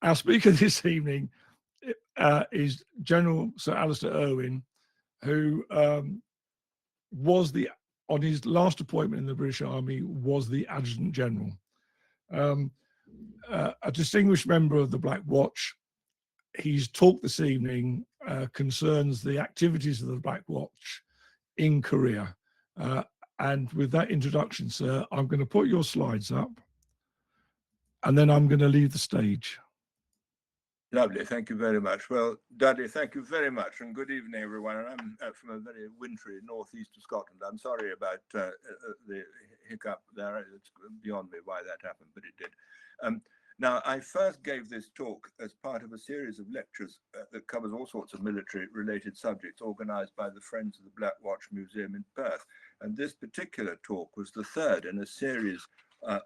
Our speaker this evening is General Sir Alistair Irwin, who on his last appointment in the British Army, was the Adjutant General. A distinguished member of the Black Watch. His talk this evening concerns the activities of the Black Watch in Korea. And with that introduction, sir, I'm going to put your slides up and then I'm going to leave the stage. Lovely, thank you very much. Well, Dudley, thank you very much, and good evening, everyone. And I'm from a very wintry northeast of Scotland. I'm sorry about the hiccup there. It's beyond me why that happened, but it did. Now, I first gave this talk as part of a series of lectures that covers all sorts of military-related subjects organized by the Friends of the Black Watch Museum in Perth. And this particular talk was the third in a series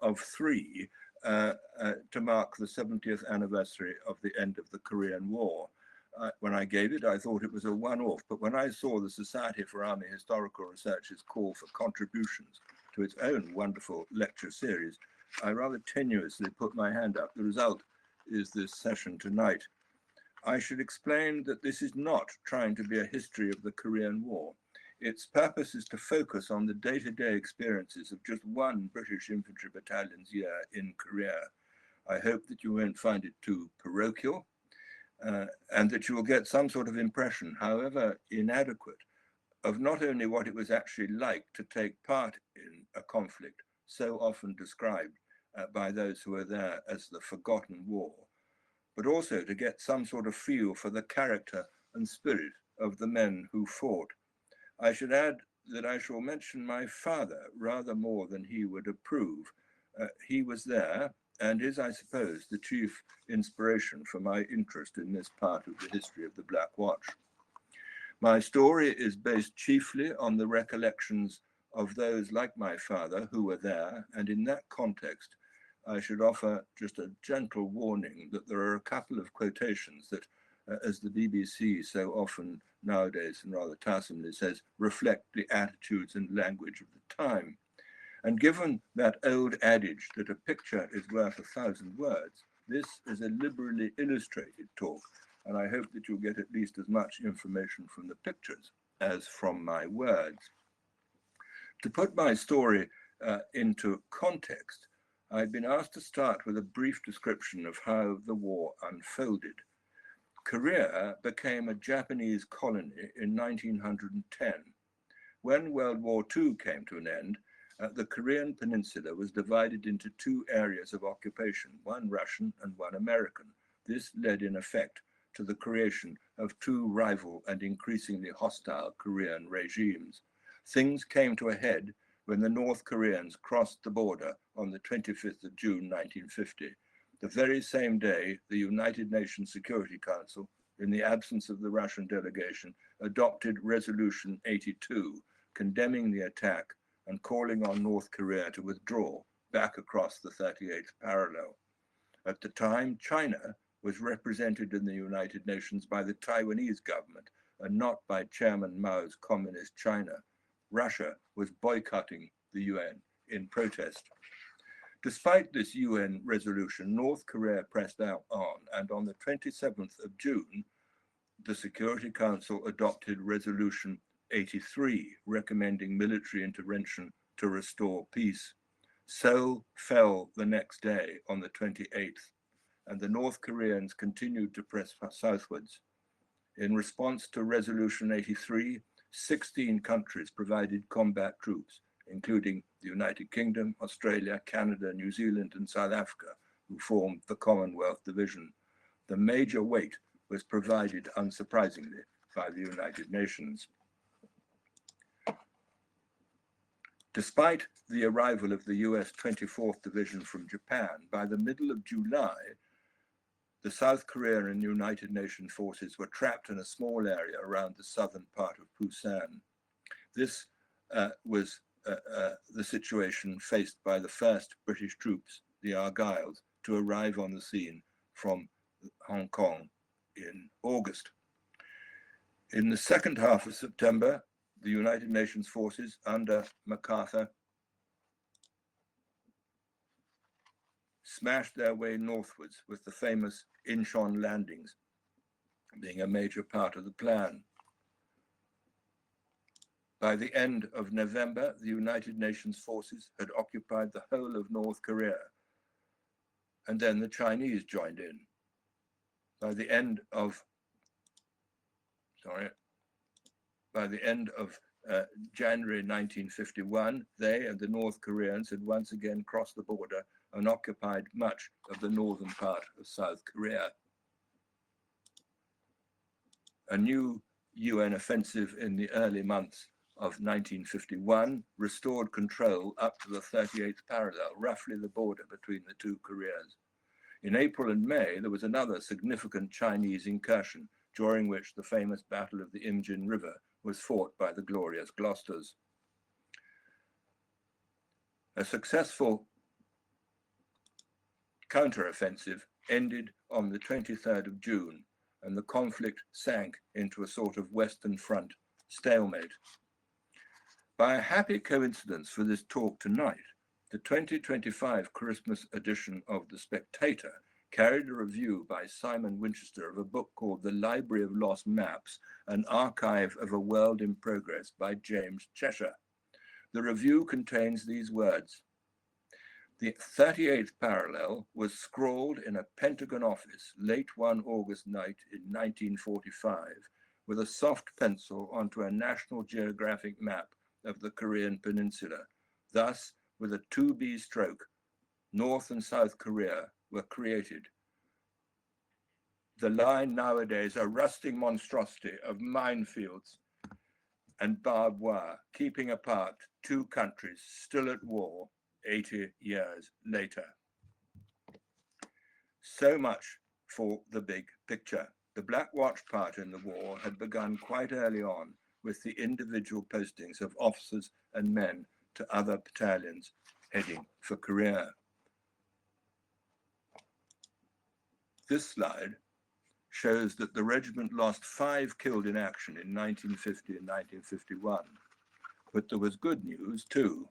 of three to mark the 70th anniversary of the end of the Korean War. When I gave it, I thought it was a one-off, but when I saw the Society for Army Historical Research's call for contributions to its own wonderful lecture series, I rather tenuously put my hand up. The result is this session tonight. I should explain that this is not trying to be a history of the Korean War. Its purpose is to focus on the day-to-day experiences of just one British infantry battalion's year in Korea. I hope that you won't find it too parochial and that you will get some sort of impression, however inadequate, of not only what it was actually like to take part in a conflict so often described by those who are there as the forgotten war, but also to get some sort of feel for the character and spirit of the men who fought. I should add that I shall mention my father rather more than he would approve. He was there and is, I suppose, the chief inspiration for my interest in this part of the history of the Black Watch. My story is based chiefly on the recollections of those like my father who were there, and in that context, I should offer just a gentle warning that there are a couple of quotations that, as the BBC so often nowadays and rather tiresomely says, reflect the attitudes and language of the time. And given that old adage that a picture is worth 1,000 words, this is a liberally illustrated talk, and I hope that you'll get at least as much information from the pictures as from my words. To put my story into context, I've been asked to start with a brief description of how the war unfolded. Korea became a Japanese colony in 1910. When World War II came to an end, the Korean peninsula was divided into two areas of occupation, one Russian and one American. This led in effect to the creation of two rival and increasingly hostile Korean regimes. Things came to a head when the North Koreans crossed the border on the 25th of June, 1950. The very same day, the United Nations Security Council, in the absence of the Russian delegation, adopted Resolution 82, condemning the attack and calling on North Korea to withdraw back across the 38th parallel. At the time, China was represented in the United Nations by the Taiwanese government and not by Chairman Mao's Communist China. Russia was boycotting the UN in protest. Despite this UN resolution, North Korea pressed out on, and on the 27th of June, the Security Council adopted Resolution 83, recommending military intervention to restore peace. Seoul fell the next day on the 28th, and the North Koreans continued to press southwards. In response to Resolution 83, 16 countries provided combat troops, including the United Kingdom, Australia, Canada, New Zealand, and South Africa, who formed the Commonwealth Division. The major weight was provided, unsurprisingly, by the United Nations. Despite the arrival of the US 24th Division from Japan, by the middle of July, the South Korean and United Nations forces were trapped in a small area around the southern part of Busan. This was the situation faced by the first British troops, the Argylls, to arrive on the scene from Hong Kong in August. In the second half of September, the United Nations forces under MacArthur smashed their way northwards, with the famous Incheon landings being a major part of the plan. By the end of November, the United Nations forces had occupied the whole of North Korea, and then the Chinese joined in. By the end of January 1951, they and the North Koreans had once again crossed the border and occupied much of the northern part of South Korea. A new UN offensive in the early months of 1951 restored control up to the 38th parallel, roughly the border between the two Koreas. In April and May, there was another significant Chinese incursion, during which the famous Battle of the Imjin River was fought by the glorious Gloucesters. A successful counteroffensive ended on the 23rd of June, and the conflict sank into a sort of Western Front stalemate. By a happy coincidence for this talk tonight, the 2025 Christmas edition of The Spectator carried a review by Simon Winchester of a book called The Library of Lost Maps, an Archive of a World in Progress by James Cheshire. The review contains these words: "The 38th parallel was scrawled in a Pentagon office late one August night in 1945 with a soft pencil onto a National Geographic map of the Korean Peninsula. Thus, with a 2B stroke, North and South Korea were created. The line nowadays a rusting monstrosity of minefields and barbed wire, keeping apart two countries still at war 80 years later." So much for the big picture. The Black Watch part in the war had begun quite early on with the individual postings of officers and men to other battalions heading for Korea. This slide shows that the regiment lost 5 killed in action in 1950 and 1951, but there was good news too.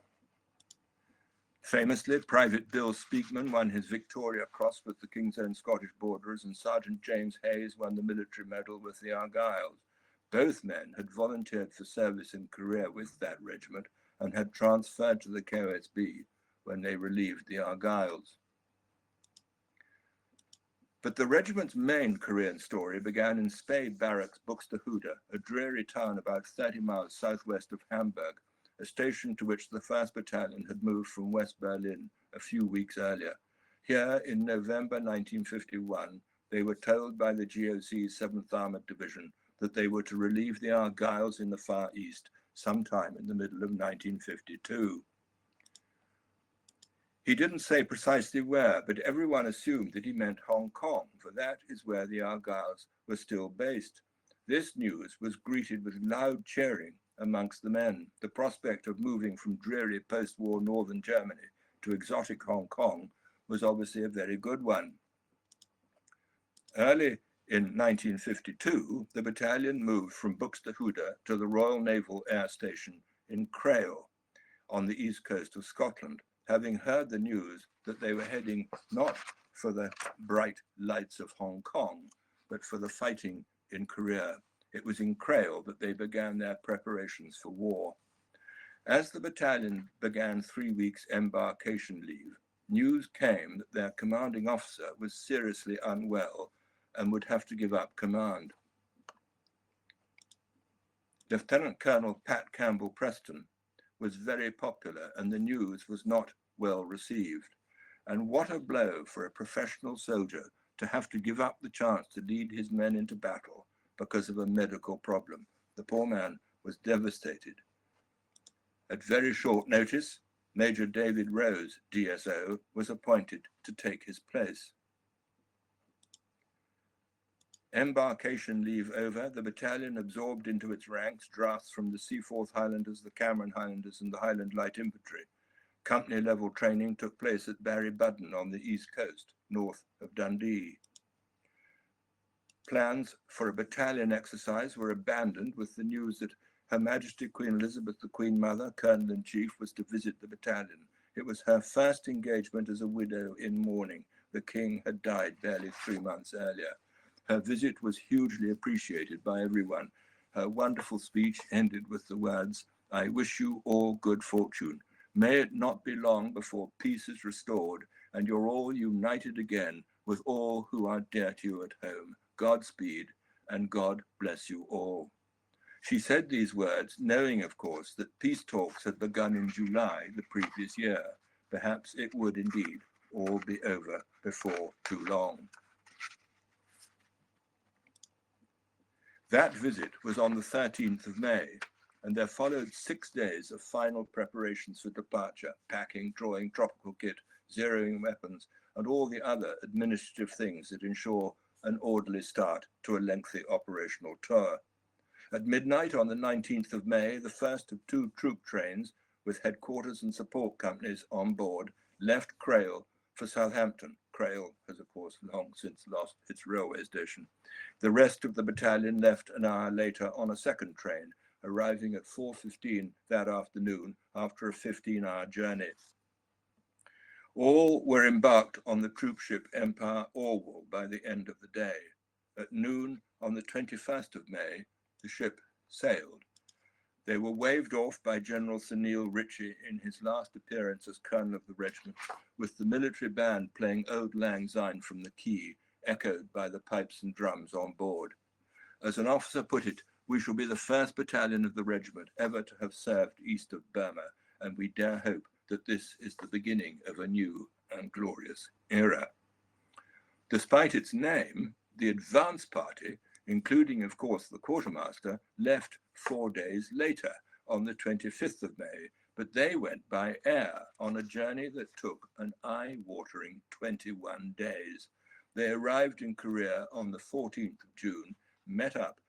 Famously, Private Bill Speakman won his Victoria Cross with the King's Own Scottish Borderers, and Sergeant James Hayes won the military medal with the Argylls. Both men had volunteered for service in Korea with that regiment and had transferred to the KOSB when they relieved the Argylls. But the regiment's main Korean story began in Spade Barracks, Buxtehude, a dreary town about 30 miles southwest of Hamburg, a station to which the 1st Battalion had moved from West Berlin a few weeks earlier. Here, in November 1951, they were told by the GOC's 7th Armoured Division that they were to relieve the Argylls in the Far East sometime in the middle of 1952. He didn't say precisely where, but everyone assumed that he meant Hong Kong, for that is where the Argylls were still based. This news was greeted with loud cheering amongst the men. The prospect of moving from dreary post-war northern Germany to exotic Hong Kong was obviously a very good one. Early in 1952, the battalion moved from Buxtehude to the Royal Naval Air Station in Crail on the east coast of Scotland, having heard the news that they were heading not for the bright lights of Hong Kong, but for the fighting in Korea. It was in Crail that they began their preparations for war. As the battalion began 3 weeks embarkation leave, news came that their commanding officer was seriously unwell and would have to give up command. Lieutenant Colonel Pat Campbell Preston was very popular, and the news was not well received. And what a blow for a professional soldier to have to give up the chance to lead his men into battle because of a medical problem. The poor man was devastated. At very short notice, Major David Rose, DSO, was appointed to take his place. Embarkation leave over, the battalion absorbed into its ranks drafts from the Seaforth Highlanders, the Cameron Highlanders, and the Highland Light Infantry. Company-level training took place at Barry-Budden on the east coast, north of Dundee. Plans for a battalion exercise were abandoned with the news that Her Majesty Queen Elizabeth, the Queen Mother, Colonel-in-Chief, was to visit the battalion. It was her first engagement as a widow in mourning. The king had died barely 3 months earlier. Her visit was hugely appreciated by everyone. Her wonderful speech ended with the words, "I wish you all good fortune. May it not be long before peace is restored and you're all united again with all who are dear to you at home. Godspeed, and God bless you all." She said these words, knowing, of course, that peace talks had begun in July the previous year. Perhaps it would indeed all be over before too long. That visit was on the 13th of May, and there followed 6 days of final preparations for departure, packing, drawing, tropical kit, zeroing weapons, and all the other administrative things that ensure an orderly start to a lengthy operational tour. At midnight on the 19th of May, the first of 2 troop trains with headquarters and support companies on board left Crail for Southampton. Crail has, of course, long since lost its railway station. The rest of the battalion left an hour later on a second train, arriving at 4:15 that afternoon after a 15-hour journey. All were embarked on the troopship Empire Orwell by the end of the day. At noon on the 21st of May, the ship sailed. They were waved off by General Sir Neil Ritchie in his last appearance as colonel of the regiment, with the military band playing Auld Lang Syne from the quay, echoed by the pipes and drums on board. As an officer put it, "We shall be the first battalion of the regiment ever to have served east of Burma, and we dare hope that this is the beginning of a new and glorious era." Despite its name, the advance party, including, of course, the quartermaster, left 4 days later on the 25th of May, but they went by air on a journey that took an eye-watering 21 days. They arrived in Korea on the 14th of June, met up,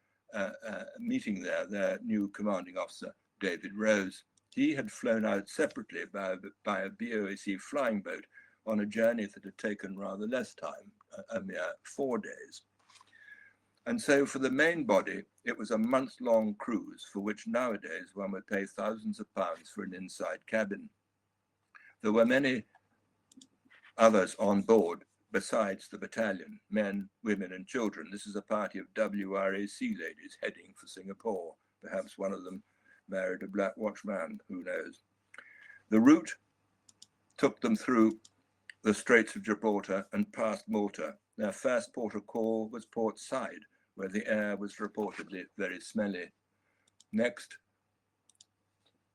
meeting there their new commanding officer, David Rose. He had flown out separately by a BOAC flying boat on a journey that had taken rather less time, a mere 4 days. And so for the main body, it was a month-long cruise for which nowadays one would pay thousands of pounds for an inside cabin. There were many others on board besides the battalion, men, women, and children. This is a party of WRAC ladies heading for Singapore. Perhaps one of them married a Black Watch man, who knows. The route took them through the Straits of Gibraltar and past Malta. Their first port of call was Port Said, where the air was reportedly very smelly. Next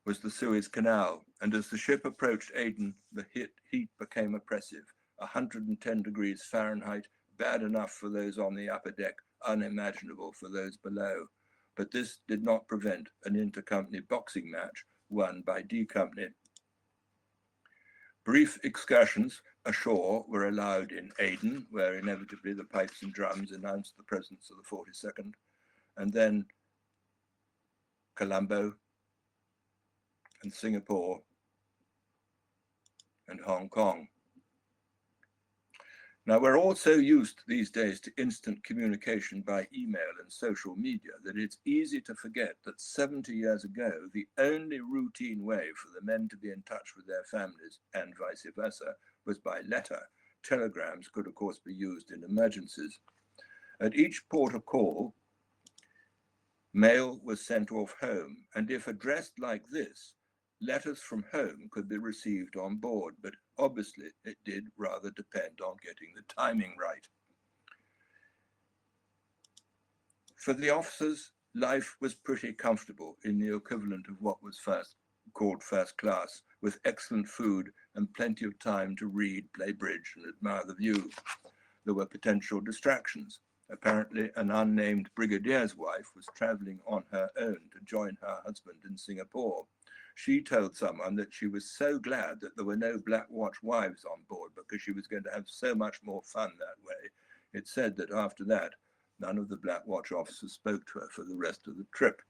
was the Suez Canal, and as the ship approached Aden, the heat became oppressive. 110 degrees Fahrenheit, bad enough for those on the upper deck, unimaginable for those below. But this did not prevent an inter-company boxing match won by D Company. Brief excursions ashore were allowed in Aden, where inevitably the pipes and drums announced the presence of the 42nd, and then Colombo and Singapore and Hong Kong. Now, we're all so used these days to instant communication by email and social media that it's easy to forget that 70 years ago, the only routine way for the men to be in touch with their families and vice versa was by letter. Telegrams could, of course, be used in emergencies. At each port of call, mail was sent off home, and if addressed like this, letters from home could be received on board, but obviously it did rather depend on getting the timing right. For the officers, life was pretty comfortable in the equivalent of what was called first class, with excellent food and plenty of time to read, play bridge, and admire the view. There were potential distractions. Apparently, an unnamed brigadier's wife was traveling on her own to join her husband in Singapore. She told someone that she was so glad that there were no Black Watch wives on board because she was going to have so much more fun that way. It said that after that, none of the Black Watch officers spoke to her for the rest of the trip.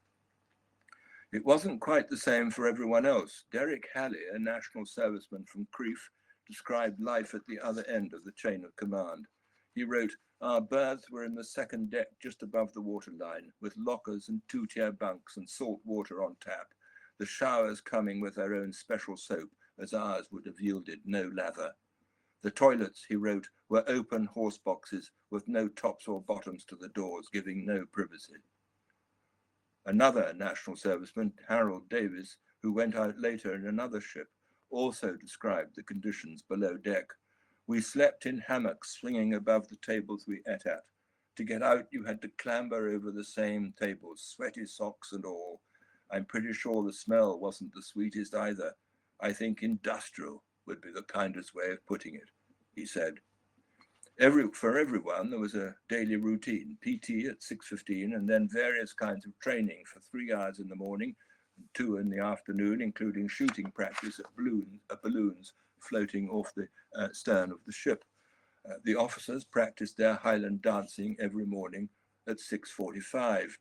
It wasn't quite the same for everyone else. Derek Halley, a national serviceman from Crieff, described life at the other end of the chain of command. He wrote, "Our berths were in the second deck just above the waterline, with lockers and two-tier bunks and salt water on tap. The showers coming with their own special soap, as ours would have yielded no lather. The toilets, he wrote, were open horse boxes with no tops or bottoms to the doors, giving no privacy. Another national serviceman, Harold Davis, who went out later in another ship, also described the conditions below deck. We slept in hammocks swinging above the tables we ate at. To get out, you had to clamber over the same tables, sweaty socks and all. I'm pretty sure the smell wasn't the sweetest either. I think industrial would be the kindest way of putting it, he said. For everyone, there was a daily routine, PT at 6:15, and then various kinds of training for 3 hours in the morning and 2 in the afternoon, including shooting practice at balloons floating off the stern of the ship. The officers practiced their Highland dancing every morning at 6:45.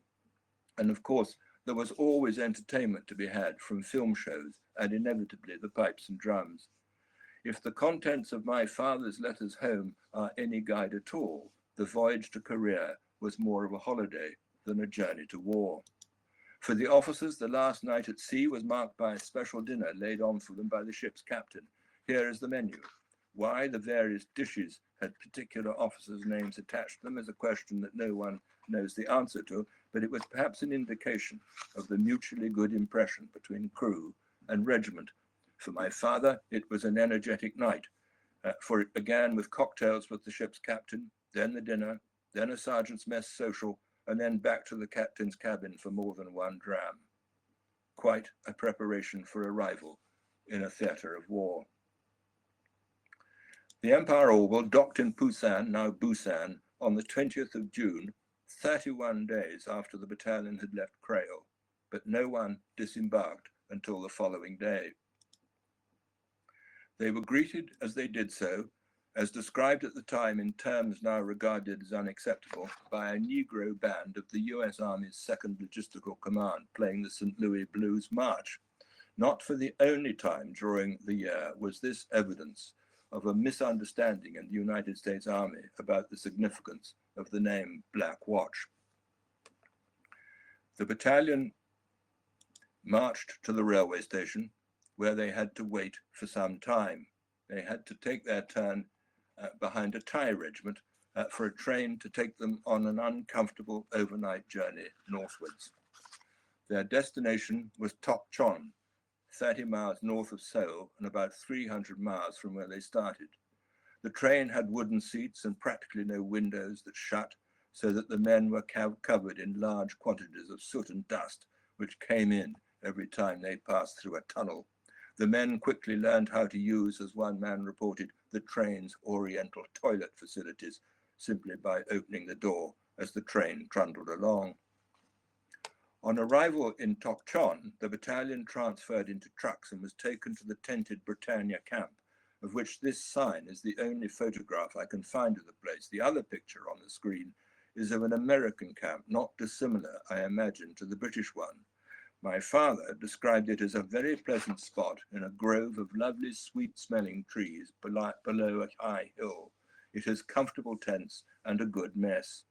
And of course, there was always entertainment to be had from film shows and inevitably the pipes and drums. If the contents of my father's letters home are any guide at all, the voyage to Korea was more of a holiday than a journey to war. For the officers, the last night at sea was marked by a special dinner laid on for them by the ship's captain. Here is the menu. Why the various dishes had particular officers' names attached to them is a question that no one knows the answer to, but it was perhaps an indication of the mutually good impression between crew and regiment. For my father, it was an energetic night, for it began with cocktails with the ship's captain, then the dinner, then a sergeant's mess social, and then back to the captain's cabin for more than one dram. Quite a preparation for arrival in a theatre of war. The Empire Orwell docked in Busan, now Busan, on the 20th of June, 31 days after the battalion had left Creole, but no one disembarked until the following day. They were greeted as they did so, as described at the time in terms now regarded as unacceptable, by a Negro band of the US Army's 2nd Logistical Command playing the St. Louis Blues March. Not for the only time during the year was this evidence of a misunderstanding in the United States Army about the significance of the name Black Watch. The battalion marched to the railway station, where they had to wait for some time. They had to take their turn behind a Thai regiment for a train to take them on an uncomfortable overnight journey northwards. Their destination was Tok Chon, 30 miles north of Seoul and about 300 miles from where they started. The train had wooden seats and practically no windows that shut, so that the men were covered in large quantities of soot and dust, which came in every time they passed through a tunnel. The men quickly learned how to use, as one man reported, the train's oriental toilet facilities simply by opening the door as the train trundled along. On arrival in Tok Chon, the battalion transferred into trucks and was taken to the tented Britannia camp, of which this sign is the only photograph I can find of the place. The other picture on the screen is of an American camp, not dissimilar, I imagine, to the British one. My father described it as a very pleasant spot in a grove of lovely, sweet-smelling trees below a high hill. It has comfortable tents and a good mess.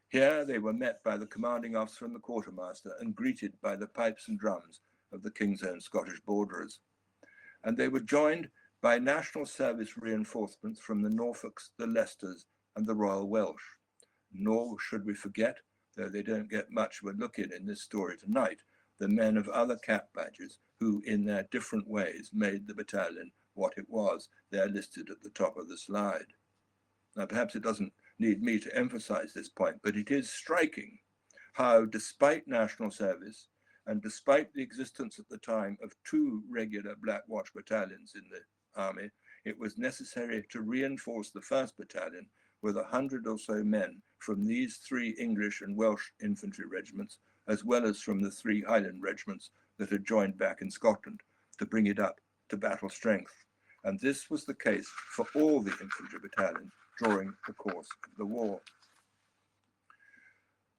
Here they were met by the commanding officer and the quartermaster and greeted by the pipes and drums of the King's Own Scottish Borderers. And they were joined by National Service reinforcements from the Norfolks, the Leicesters, and the Royal Welsh. Nor should we forget, though they don't get much of a look in this story tonight, the men of other cap badges who, in their different ways, made the battalion what it was. They're listed at the top of the slide. Now, perhaps it doesn't need me to emphasize this point, but it is striking how, despite national service and despite the existence at the time of 2 regular Black Watch battalions in the army, it was necessary to reinforce the 1st Battalion with 100 or so men from these 3 English and Welsh infantry regiments, as well as from the 3 Highland regiments that had joined back in Scotland, to bring it up to battle strength. And this was the case for all the infantry battalions during the course of the war.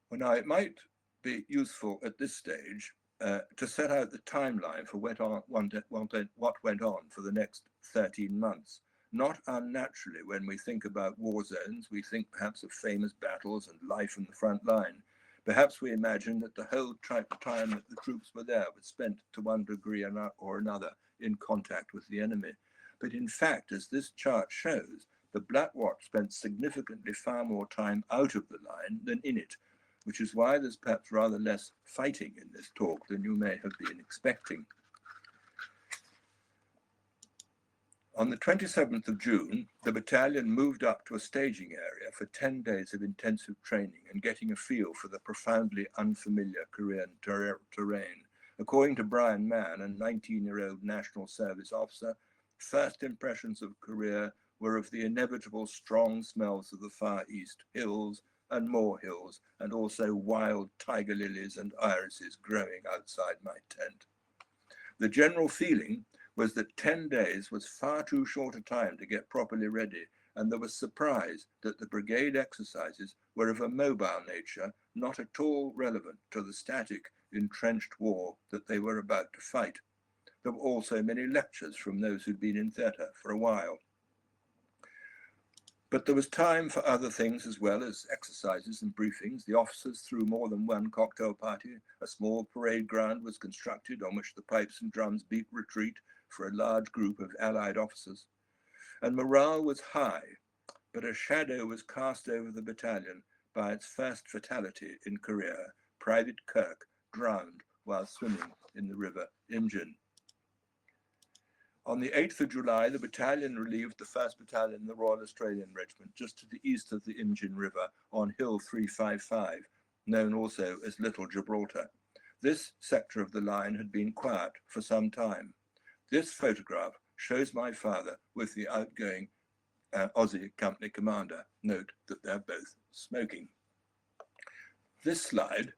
Well, now, it might be useful at this stage to set out the timeline for what went on for the next 13 months. Not unnaturally, when we think about war zones, we think perhaps of famous battles and life in the front line. Perhaps we imagine that the whole time that the troops were there was spent to one degree or another in contact with the enemy. But in fact, as this chart shows, the Black Watch spent significantly far more time out of the line than in it, which is why there's perhaps rather less fighting in this talk than you may have been expecting. On the 27th of June, the battalion moved up to a staging area for 10 days of intensive training and getting a feel for the profoundly unfamiliar Korean terrain. According to Brian Mann, a 19-year-old National Service officer, first impressions of Korea were of the inevitable strong smells of the Far East, hills and more hills, and also wild tiger lilies and irises growing outside my tent. The general feeling was that 10 days was far too short a time to get properly ready, and there was surprise that the brigade exercises were of a mobile nature, not at all relevant to the static, entrenched war that they were about to fight. There were also many lectures from those who'd been in theatre for a while. But there was time for other things as well as exercises and briefings. The officers threw more than one cocktail party. A small parade ground was constructed on which the pipes and drums beat retreat for a large group of Allied officers. And morale was high, but a shadow was cast over the battalion by its first fatality in Korea. Private Kirk drowned while swimming in the River Imjin. On the 8th of July, the battalion relieved the 1st Battalion, the Royal Australian Regiment, just to the east of the Imjin River on Hill 355, known also as Little Gibraltar. This sector of the line had been quiet for some time. This photograph shows my father with the outgoing Aussie company commander. Note that they're both smoking. This slide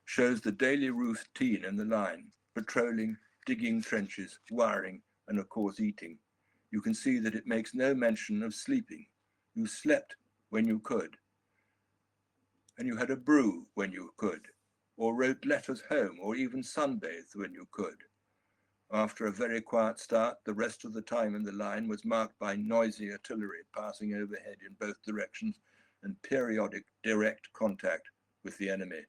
shows the daily routine in the line, patrolling, digging trenches, wiring, and of course eating. You can see that it makes no mention of sleeping. You slept when you could, and you had a brew when you could, or wrote letters home, or even sunbathed when you could. After a very quiet start, the rest of the time in the line was marked by noisy artillery passing overhead in both directions and periodic direct contact with the enemy.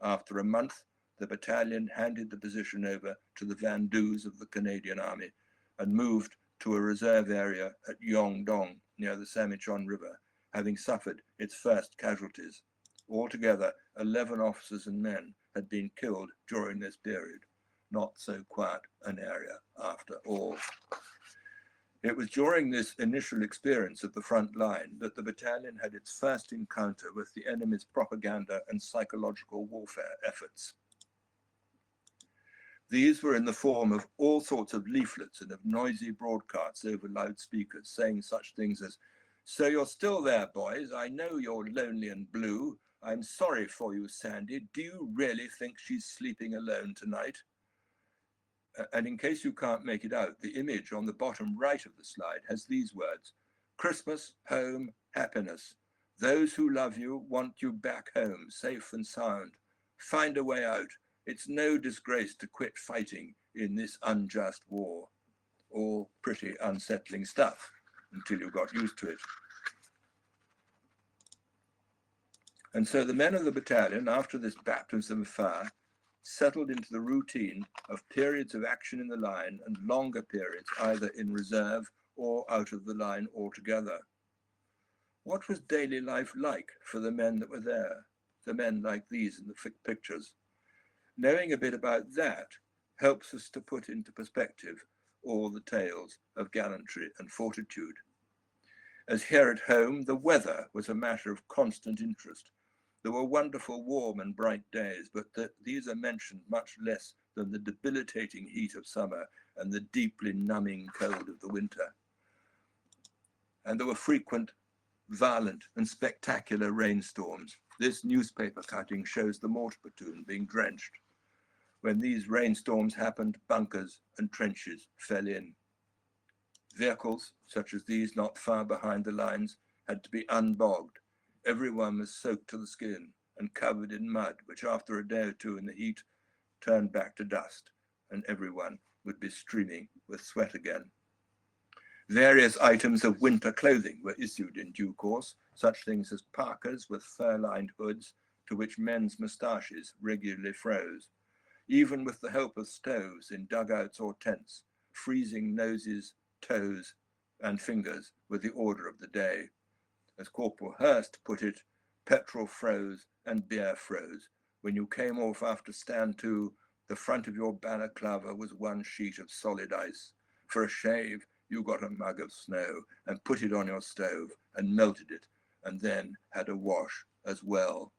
After a month, the battalion handed the position over to the Van Doos of the Canadian Army and moved to a reserve area at Yongdong near the Samichon River, having suffered its first casualties. Altogether, 11 officers and men had been killed during this period. Not so quiet an area after all. It was during this initial experience of the front line that the battalion had its first encounter with the enemy's propaganda and psychological warfare efforts. These were in the form of all sorts of leaflets and of noisy broadcasts over loudspeakers, saying such things as, "So you're still there, boys. I know you're lonely and blue. I'm sorry for you, Sandy. Do you really think she's sleeping alone tonight?" And in case you can't make it out, the image on the bottom right of the slide has these words: "Christmas, home, happiness. Those who love you want you back home, safe and sound. Find a way out. It's no disgrace to quit fighting in this unjust war." All pretty unsettling stuff until you got used to it. And so the men of the battalion, after this baptism of fire, settled into the routine of periods of action in the line and longer periods either in reserve or out of the line altogether. What was daily life like for the men that were there, the men like these in the pictures? Knowing a bit about that helps us to put into perspective all the tales of gallantry and fortitude. As here at home, the weather was a matter of constant interest. There were wonderful warm and bright days, but these are mentioned much less than the debilitating heat of summer and the deeply numbing cold of the winter. And there were frequent, violent and spectacular rainstorms. This newspaper cutting shows the mortar platoon being drenched. When these rainstorms happened, bunkers and trenches fell in. Vehicles, such as these not far behind the lines, had to be unbogged. Everyone was soaked to the skin and covered in mud, which after a day or two in the heat turned back to dust, and everyone would be streaming with sweat again. Various items of winter clothing were issued in due course, such things as parkas with fur-lined hoods to which men's moustaches regularly froze. even with the help of stoves in dugouts or tents. Freezing noses, toes, and fingers were the order of the day. As Corporal Hurst put it, petrol froze and beer froze. When you came off after stand 2, the front of your balaclava was one sheet of solid ice. For a shave, you got a mug of snow and put it on your stove and melted it, and then had a wash as well.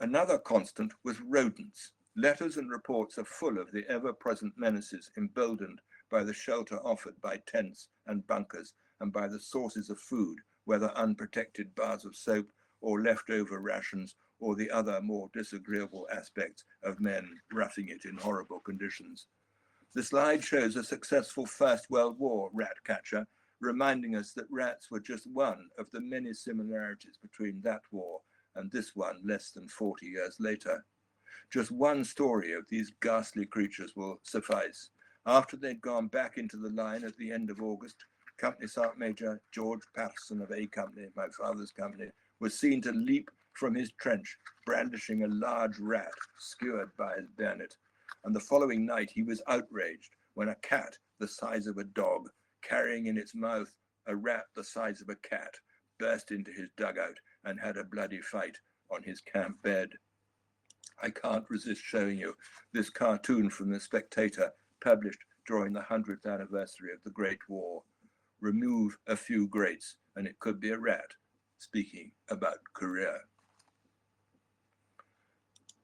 Another constant was rodents. Letters and reports are full of the ever-present menaces emboldened by the shelter offered by tents and bunkers and by the sources of food, whether unprotected bars of soap or leftover rations or the other more disagreeable aspects of men roughing it in horrible conditions. The slide shows a successful First World War rat catcher, reminding us that rats were just one of the many similarities between that war and this one less than 40 years later. Just one story of these ghastly creatures will suffice. After they'd gone back into the line at the end of August, Company Sergeant Major George Patterson of A Company, my father's company, was seen to leap from his trench, brandishing a large rat skewered by his bayonet. And the following night he was outraged when a cat the size of a dog, carrying in its mouth a rat the size of a cat, burst into his dugout and had a bloody fight on his camp bed. I can't resist showing you this cartoon from The Spectator, published during the 100th anniversary of the Great War. Remove a few grates and it could be a rat speaking about Korea.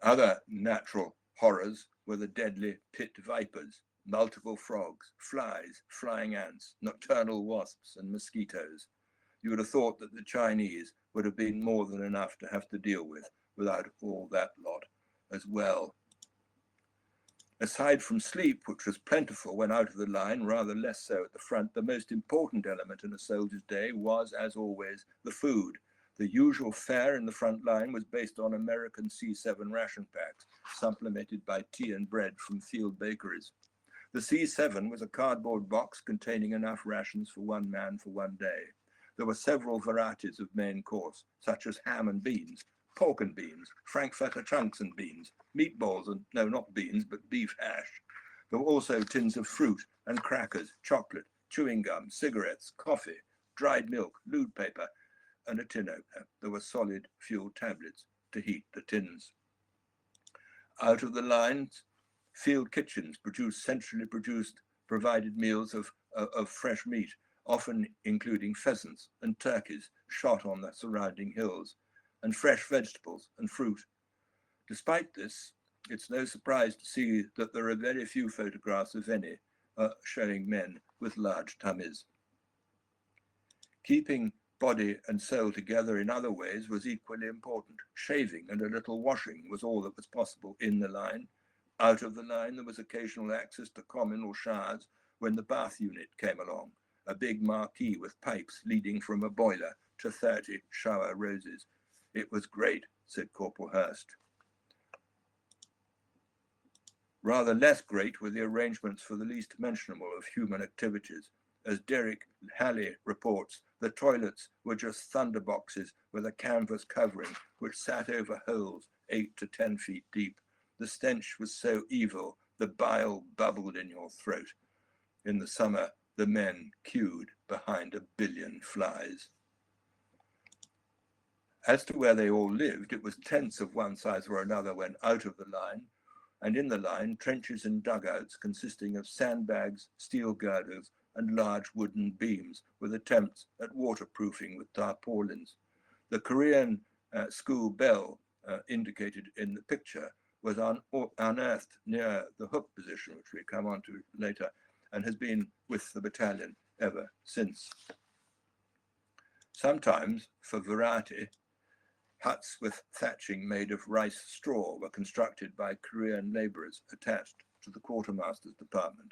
Other natural horrors were the deadly pit vipers, multiple frogs, flies, flying ants, nocturnal wasps, and mosquitoes. You would have thought that the Chinese would have been more than enough to have to deal with without all that lot as well. Aside from sleep, which was plentiful when out of the line, rather less so at the front, the most important element in a soldier's day was, as always, the food. The usual fare in the front line was based on American C7 ration packs, supplemented by tea and bread from field bakeries. The C7 was a cardboard box containing enough rations for one man for one day. There were several varieties of main course, such as ham and beans, pork and beans, frankfurter chunks and beans, meatballs and, no, not beans, but beef hash. There were also tins of fruit and crackers, chocolate, chewing gum, cigarettes, coffee, dried milk, lewd paper, and a tin opener. There were solid fuel tablets to heat the tins. Out of the lines, field kitchens centrally provided meals of fresh meat, often including pheasants and turkeys shot on the surrounding hills, and fresh vegetables and fruit. Despite this, it's no surprise to see that there are very few photographs, if any, showing men with large tummies. Keeping body and soul together in other ways was equally important. Shaving and a little washing was all that was possible in the line. Out of the line, there was occasional access to communal showers when the bath unit came along, a big marquee with pipes leading from a boiler to 30 shower roses. It was great, said Corporal Hurst. Rather less great were the arrangements for the least mentionable of human activities. As Derek Halley reports, the toilets were just thunder boxes with a canvas covering which sat over holes 8 to 10 feet deep. The stench was so evil, the bile bubbled in your throat. In the summer, the men queued behind a billion flies. As to where they all lived, it was tents of one size or another when out of the line, and in the line, trenches and dugouts consisting of sandbags, steel girders, and large wooden beams with attempts at waterproofing with tarpaulins. The Korean school bell indicated in the picture was unearthed near the hook position, which we come on to later, and has been with the battalion ever since. Sometimes, for variety, huts with thatching made of rice straw were constructed by Korean laborers attached to the quartermaster's department.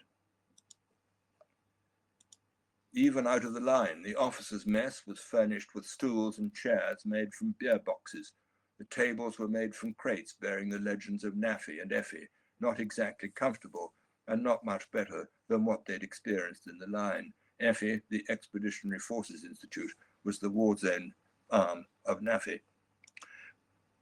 Even out of the line, the officers' mess was furnished with stools and chairs made from beer boxes. The tables were made from crates bearing the legends of NAFI and EFI, not exactly comfortable and not much better than what they'd experienced in the line. EFI, the Expeditionary Forces Institute, was the war zone arm of NAFI.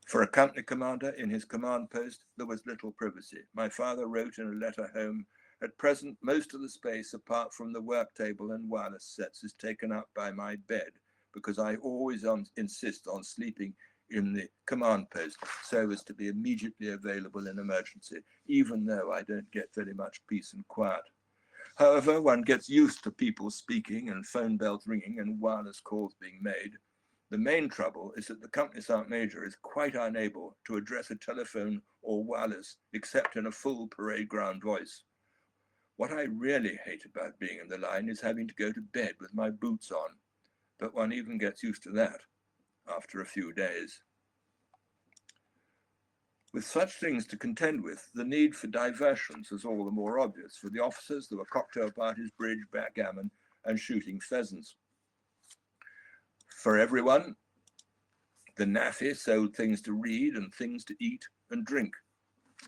For a company commander in his command post, there was little privacy. My father wrote in a letter home, "At present, most of the space apart from the work table and wireless sets is taken up by my bed, because I always insist on sleeping in the command post so as to be immediately available in emergency, even though I don't get very much peace and quiet. However, one gets used to people speaking and phone bells ringing and wireless calls being made. The main trouble is that the company sergeant major is quite unable to address a telephone or wireless except in a full parade ground voice. What I really hate about being in the line is having to go to bed with my boots on, but one even gets used to that after a few days." With such things to contend with, the need for diversions was all the more obvious. For the officers, there were cocktail parties, bridge, backgammon, and shooting pheasants. For everyone, the NAFI sold things to read and things to eat and drink.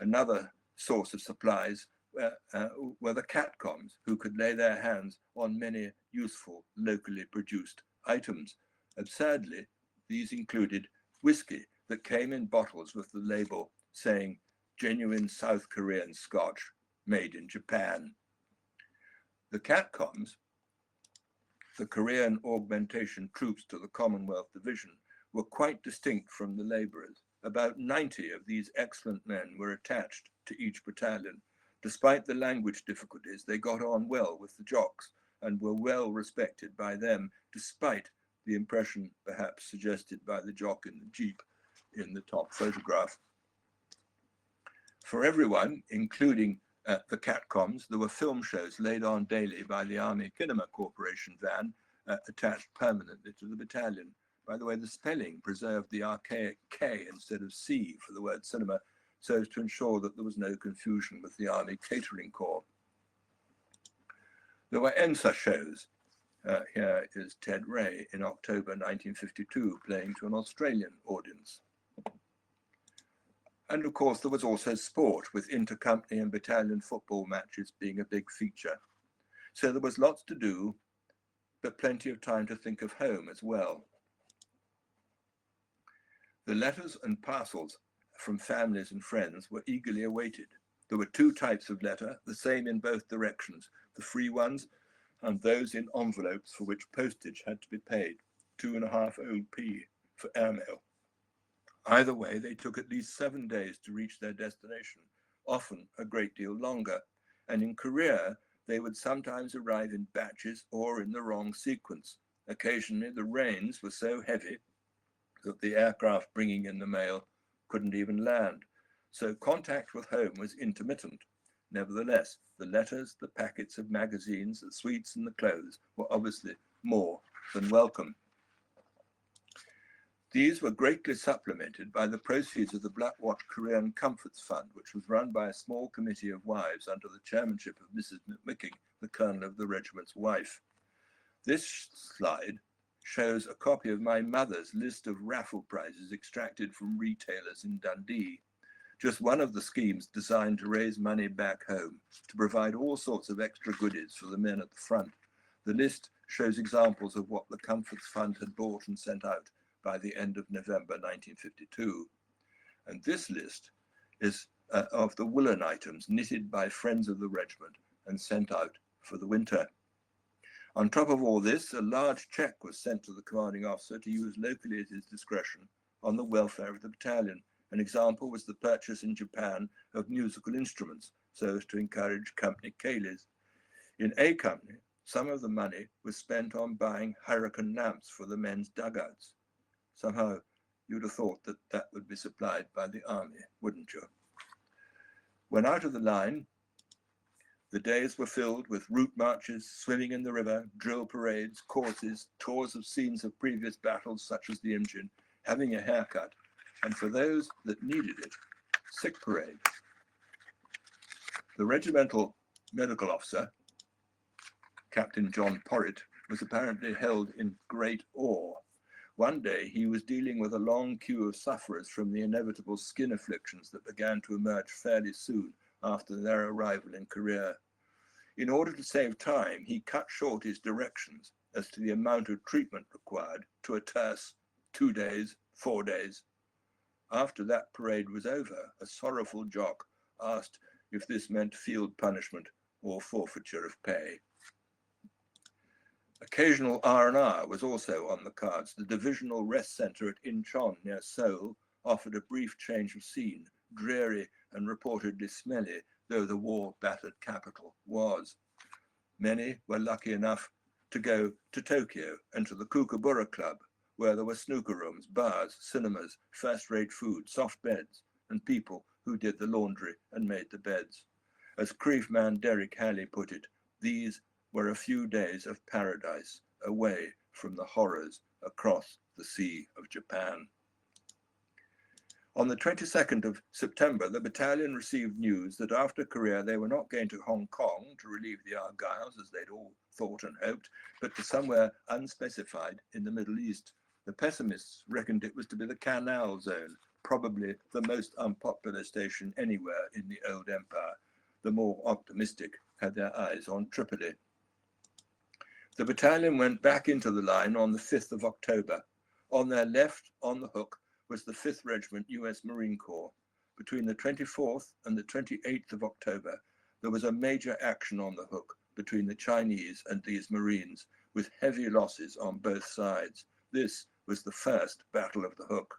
Another source of supplies were the catcoms, who could lay their hands on many useful locally produced items. Absurdly, these included whiskey that came in bottles with the label saying "genuine South Korean Scotch, made in Japan." The catcoms, the Korean augmentation troops to the Commonwealth Division, were quite distinct from the labourers. About 90 of these excellent men were attached to each battalion. Despite the language difficulties, they got on well with the jocks and were well respected by them, despite the impression perhaps suggested by the jock in the Jeep in the top photograph. For everyone, including the catcoms, there were film shows laid on daily by the Army Kinema Corporation van attached permanently to the battalion. By the way, the spelling preserved the archaic K instead of C for the word cinema, so as to ensure that there was no confusion with the Army Catering Corps. There were ENSA shows. Here is Ted Ray in October 1952 playing to an Australian audience. And of course, there was also sport, with inter-company and battalion football matches being a big feature. So there was lots to do, but plenty of time to think of home as well. The letters and parcels from families and friends were eagerly awaited. There were two types of letter, the same in both directions, the free ones and those in envelopes for which postage had to be paid, 2.5 OP for airmail. Either way, they took at least 7 days to reach their destination, often a great deal longer. And in Korea, they would sometimes arrive in batches or in the wrong sequence. Occasionally, the rains were so heavy that the aircraft bringing in the mail couldn't even land. So contact with home was intermittent. Nevertheless, the letters, the packets of magazines, the sweets and the clothes were obviously more than welcome. These were greatly supplemented by the proceeds of the Black Watch Korean Comforts Fund, which was run by a small committee of wives under the chairmanship of Mrs. McMicking, the colonel of the regiment's wife. This slide shows a copy of my mother's list of raffle prizes extracted from retailers in Dundee. Just one of the schemes designed to raise money back home, to provide all sorts of extra goodies for the men at the front. The list shows examples of what the Comforts Fund had bought and sent out by the end of November 1952. And this list is of the woolen items knitted by friends of the regiment and sent out for the winter. On top of all this, a large cheque was sent to the commanding officer to use locally at his discretion on the welfare of the battalion. An example was the purchase in Japan of musical instruments, so as to encourage company ceilidhs. In A Company, some of the money was spent on buying hurricane lamps for the men's dugouts. Somehow, you'd have thought that that would be supplied by the army, wouldn't you? When out of the line, the days were filled with route marches, swimming in the river, drill parades, courses, tours of scenes of previous battles, such as the Imjin, having a haircut, and for those that needed it, sick parade. The regimental medical officer, Captain John Porritt, was apparently held in great awe. One day, he was dealing with a long queue of sufferers from the inevitable skin afflictions that began to emerge fairly soon after their arrival in Korea. In order to save time, he cut short his directions as to the amount of treatment required to a terse 2 days, 4 days. After that parade was over, a sorrowful jock asked if this meant field punishment or forfeiture of pay. Occasional R&R was also on the cards. The divisional rest centre at Incheon near Seoul offered a brief change of scene, dreary and reportedly smelly, though the war-battered capital was. Many were lucky enough to go to Tokyo and to the Kookaburra Club, where there were snooker rooms, bars, cinemas, first-rate food, soft beds, and people who did the laundry and made the beds. As Crieff man Derek Halley put it, these were a few days of paradise away from the horrors across the Sea of Japan. On the 22nd of September, the battalion received news that after Korea, they were not going to Hong Kong to relieve the Argylls, as they'd all thought and hoped, but to somewhere unspecified in the Middle East. The pessimists reckoned it was to be the Canal Zone, probably the most unpopular station anywhere in the old empire. The more optimistic had their eyes on Tripoli. The battalion went back into the line on the 5th of October. On their left, on the hook, was the 5th Regiment US Marine Corps. Between the 24th and the 28th of October, there was a major action on the hook between the Chinese and these Marines, with heavy losses on both sides. This was the first Battle of the Hook.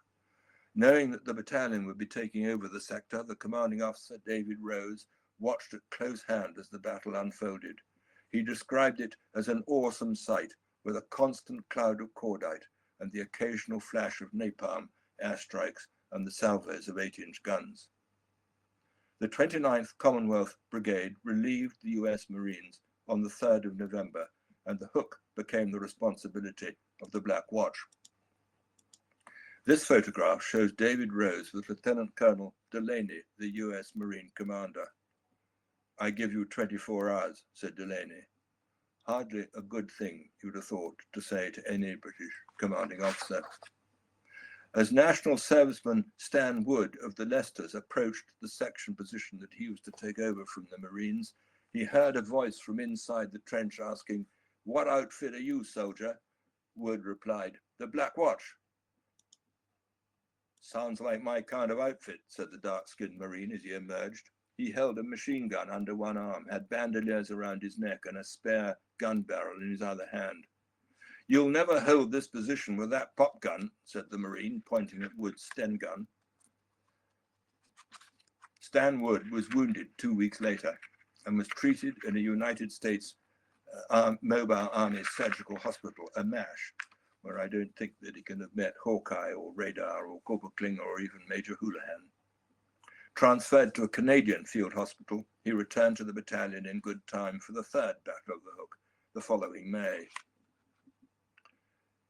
Knowing that the battalion would be taking over the sector, the commanding officer, David Rose, watched at close hand as the battle unfolded. He described it as an awesome sight, with a constant cloud of cordite and the occasional flash of napalm, airstrikes, and the salvos of 8-inch guns. The 29th Commonwealth Brigade relieved the US Marines on the 3rd of November, and the hook became the responsibility of the Black Watch. This photograph shows David Rose with Lieutenant Colonel Delaney, the US Marine commander. "I give you 24 hours, said Delaney. Hardly a good thing, you'd have thought, to say to any British commanding officer. As National Serviceman Stan Wood of the Leicesters approached the section position that he was to take over from the Marines, he heard a voice from inside the trench asking, "What outfit are you, soldier?" Wood replied, "The Black Watch." "Sounds like my kind of outfit," said the dark-skinned Marine as he emerged. He held a machine gun under one arm, had bandoliers around his neck, and a spare gun barrel in his other hand. "You'll never hold this position with that pop gun," said the Marine, pointing at Wood's Sten gun. Stan Wood was wounded 2 weeks later and was treated in a United States Mobile Army Surgical Hospital, a MASH, where I don't think that he can have met Hawkeye or Radar or Corporal Klinger or even Major Houlihan. Transferred to a Canadian field hospital, he returned to the battalion in good time for the 3rd Battle of the Hook, the following May.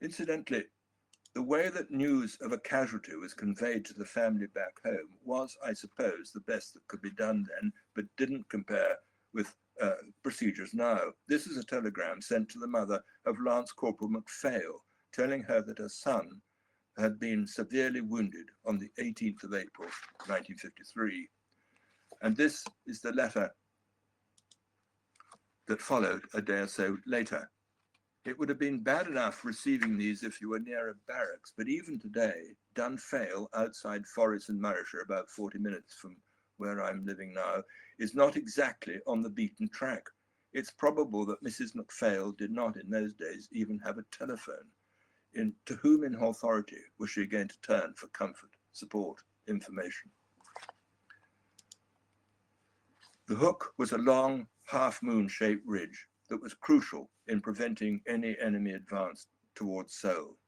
Incidentally, the way that news of a casualty was conveyed to the family back home was, I suppose, the best that could be done then, but didn't compare with procedures now. This is a telegram sent to the mother of Lance Corporal MacPhail, telling her that her son had been severely wounded on the 18th of April, 1953. And this is the letter that followed a day or so later. It would have been bad enough receiving these if you were near a barracks, but even today, Dunfail, outside Forres and Morayshire, about 40 minutes from where I'm living now, is not exactly on the beaten track. It's probable that Mrs. MacPhail did not in those days even have a telephone. To whom in authority was she going to turn for comfort, support, information? The Hook was a long, half-moon-shaped ridge that was crucial in preventing any enemy advance towards Seoul.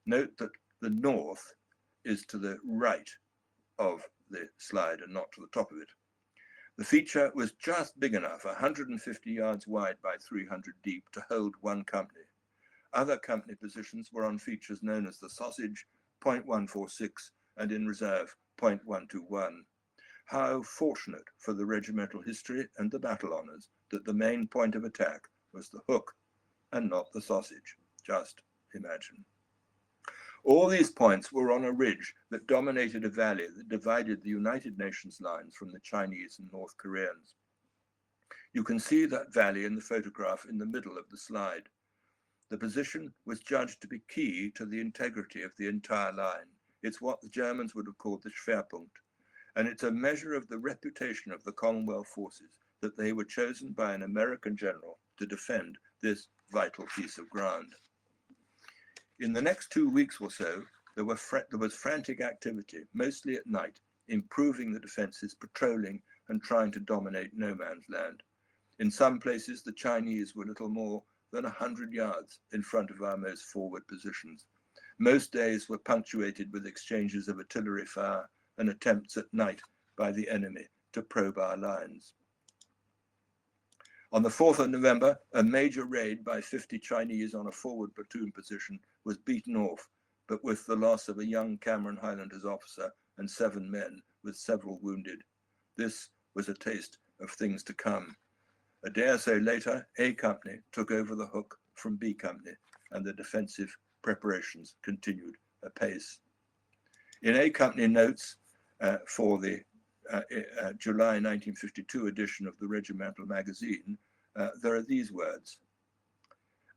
Note that the north is to the right of the slide and not to the top of it. The feature was just big enough, 150 yards wide by 300 deep, to hold one company. Other company positions were on features known as the Sausage, .146, and in reserve, .121. How fortunate for the regimental history and the battle honours that the main point of attack was the Hook and not the Sausage. Just imagine. All these points were on a ridge that dominated a valley that divided the United Nations lines from the Chinese and North Koreans. You can see that valley in the photograph in the middle of the slide. The position was judged to be key to the integrity of the entire line. It's what the Germans would have called the Schwerpunkt, and it's a measure of the reputation of the Commonwealth forces that they were chosen by an American general to defend this vital piece of ground. In the next 2 weeks or so, there was frantic activity, mostly at night, improving the defenses, patrolling, and trying to dominate no man's land. In some places, the Chinese were little more than 100 yards in front of our most forward positions. Most days were punctuated with exchanges of artillery fire and attempts at night by the enemy to probe our lines. On the 4th of November, a major raid by 50 Chinese on a forward platoon position was beaten off, but with the loss of a young Cameron Highlanders officer and 7 men, with several wounded. This was a taste of things to come. A day or so later, A Company took over the Hook from B Company, and the defensive preparations continued apace. In A Company notes for the July 1952 edition of the Regimental magazine, there are these words.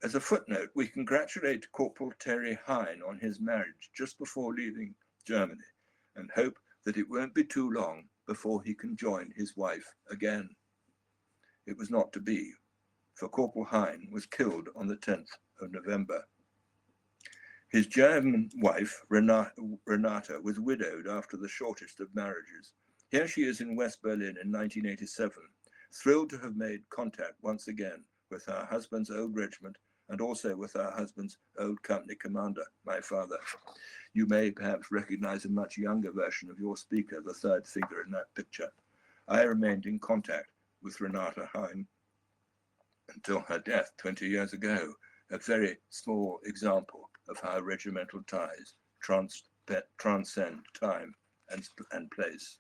As a footnote, we congratulate Corporal Terry Hine on his marriage just before leaving Germany and hope that it won't be too long before he can join his wife again. It was not to be, for Corporal Hine was killed on the 10th of November. His German wife, Renata, was widowed after the shortest of marriages. Here she is in West Berlin in 1987, thrilled to have made contact once again with her husband's old regiment and also with her husband's old company commander, my father. You may perhaps recognize a much younger version of your speaker, the third figure in that picture. I remained in contact with Renata Hine until her death 20 years ago, a very small example of how regimental ties transcend time and place.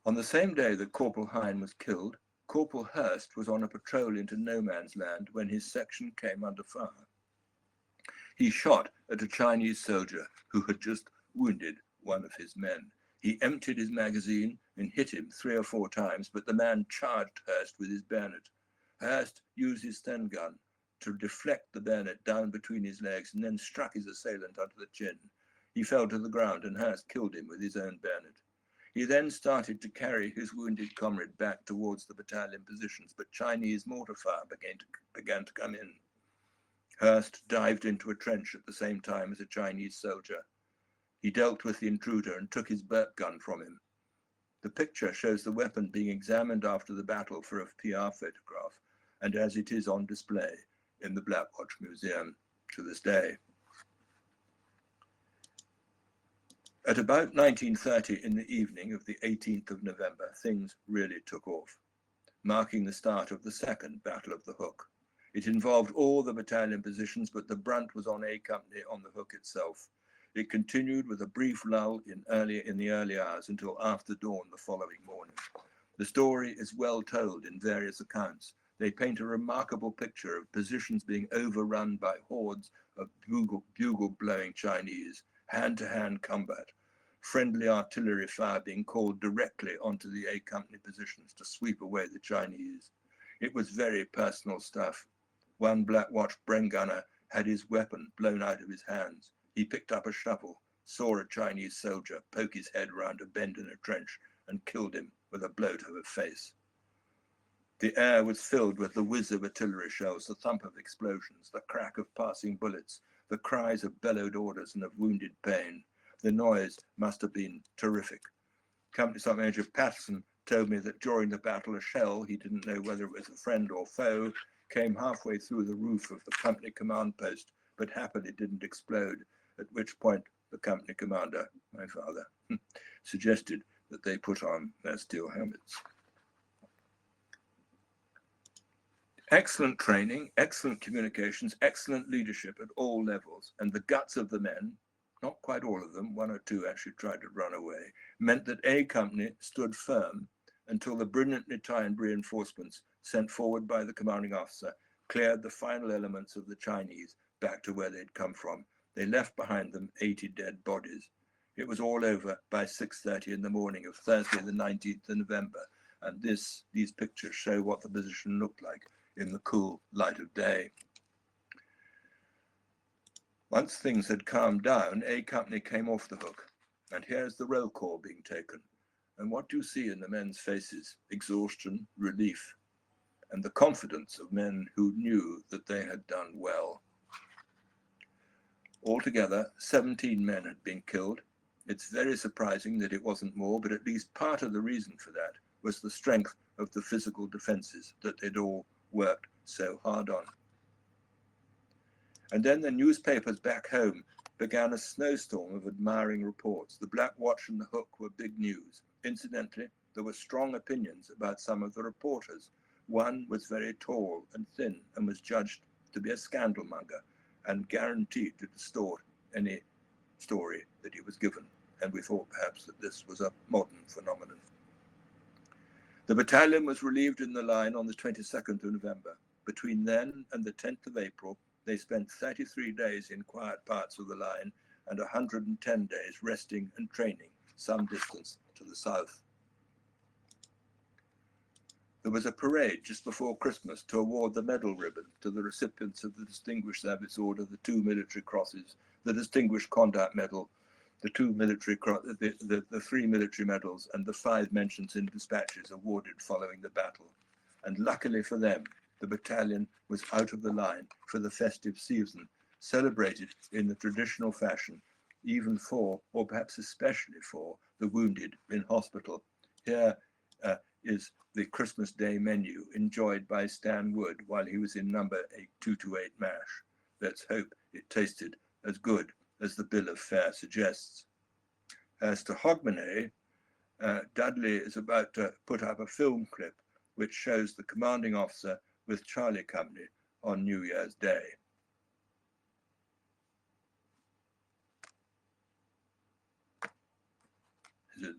On the same day that Corporal Hine was killed, Corporal Hurst was on a patrol into no man's land when his section came under fire. He shot at a Chinese soldier who had just wounded one of his men. He emptied his magazine and hit him 3 or 4 times, but the man charged Hurst with his bayonet. Hurst used his Sten gun to deflect the bayonet down between his legs and then struck his assailant under the chin. He fell to the ground and Hurst killed him with his own bayonet. He then started to carry his wounded comrade back towards the battalion positions, but Chinese mortar fire began to come in. Hurst dived into a trench at the same time as a Chinese soldier. He dealt with the intruder and took his burp gun from him. The picture shows the weapon being examined after the battle for a PR photograph, and as it is on display in the Black Watch Museum to this day. At about 19:30 in the evening of the 18th of November, things really took off, marking the start of the second Battle of the Hook. It involved all the battalion positions, but the brunt was on A Company on the Hook itself. It continued with a brief lull in the early hours until after dawn the following morning. The story is well told in various accounts. They paint a remarkable picture of positions being overrun by hordes of bugle-blowing Chinese, hand-to-hand combat, friendly artillery fire being called directly onto the A Company positions to sweep away the Chinese. It was very personal stuff. One Black Watch Bren gunner had his weapon blown out of his hands. He picked up a shovel, saw a Chinese soldier poke his head round a bend in a trench and killed him with a blow to the face. The air was filled with the whiz of artillery shells, the thump of explosions, the crack of passing bullets, the cries of bellowed orders and of wounded pain. The noise must have been terrific. Company Sergeant Major Patterson told me that during the battle, a shell, he didn't know whether it was a friend or foe, came halfway through the roof of the company command post, but happily didn't explode, at which point the company commander, my father, suggested that they put on their steel helmets. Excellent training, excellent communications, excellent leadership at all levels, and the guts of the men, not quite all of them, 1 or 2 actually tried to run away, meant that A Company stood firm until the brilliantly timed reinforcements sent forward by the commanding officer cleared the final elements of the Chinese back to where they'd come from. They left behind them 80 dead bodies. It was all over by 6:30 in the morning of Thursday, the 19th of November, and these pictures show what the position looked like in the cool light of day. Once things had calmed down, A Company came off the hook, and here's the roll call being taken. And what do you see in the men's faces? Exhaustion, relief, and the confidence of men who knew that they had done well. Altogether, 17 men had been killed. It's very surprising that it wasn't more, but at least part of the reason for that was the strength of the physical defenses that they'd all worked so hard on. And then the newspapers back home began a snowstorm of admiring reports. The Black Watch and the Hook were big news. Incidentally, there were strong opinions about some of the reporters. One was very tall and thin and was judged to be a scandalmonger and guaranteed to distort any story that he was given. And we thought perhaps that this was a modern phenomenon. The battalion was relieved in the line on the 22nd of November. Between then and the 10th of April, they spent 33 days in quiet parts of the line and 110 days resting and training some distance to the south. There was a parade just before Christmas to award the medal ribbon to the recipients of the Distinguished Service Order, the 2 military crosses, the Distinguished Conduct Medal, the 3 military medals, and the 5 mentions in dispatches awarded following the battle. And luckily for them, the battalion was out of the line for the festive season, celebrated in the traditional fashion, even for, or perhaps especially for, the wounded in hospital. Here is the Christmas Day menu enjoyed by Stan Wood while he was in number 228 MASH. Let's hope it tasted as good as the bill of fare suggests. As to Hogmanay, Dudley is about to put up a film clip which shows the commanding officer with Charlie Company on New Year's Day. Is it?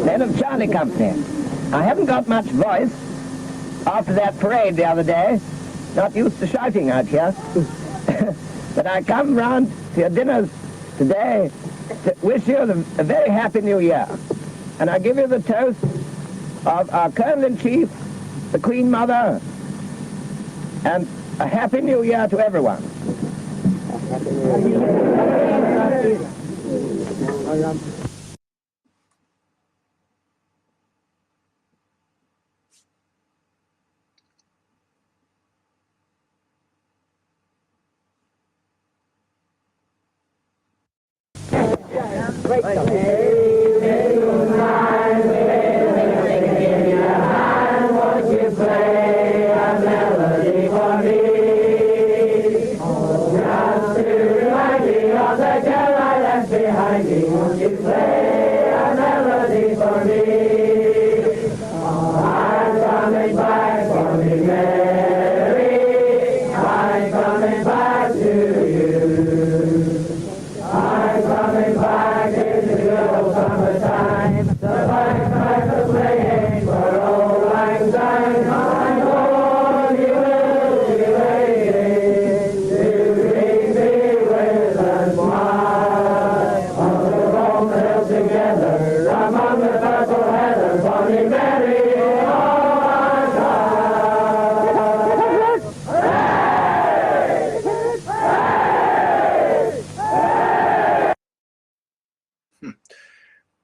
Men of Charlie Company. I haven't got much voice after that parade the other day. Not used to shouting out here. But I come round to your dinners today to wish you a very happy new year. And I give you the toast of our Colonel-in-Chief, the Queen Mother, and a happy new year to everyone.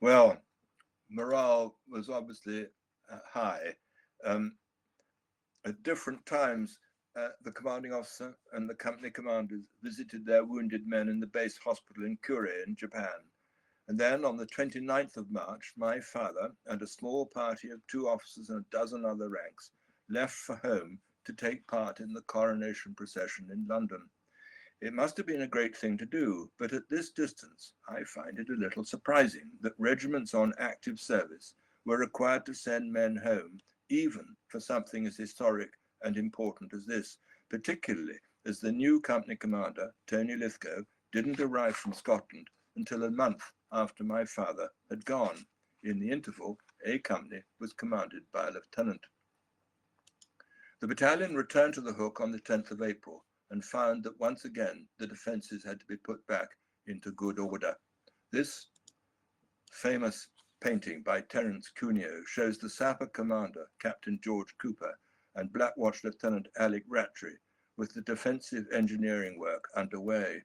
Well, morale was obviously high. At different times, the commanding officer and the company commanders visited their wounded men in the base hospital in Kure in Japan. And then on the 29th of March, my father and a small party of 2 officers and a dozen other ranks left for home to take part in the coronation procession in London. It must have been a great thing to do, but at this distance, I find it a little surprising that regiments on active service were required to send men home, even for something as historic and important as this, particularly as the new company commander, Tony Lithgow, didn't arrive from Scotland until a month after my father had gone. In the interval, A Company was commanded by a lieutenant. The battalion returned to the Hook on the 10th of April and found that once again the defences had to be put back into good order. This famous painting by Terence Cuneo shows the sapper commander, Captain George Cooper, and Black Watch Lieutenant Alec Rattray with the defensive engineering work underway.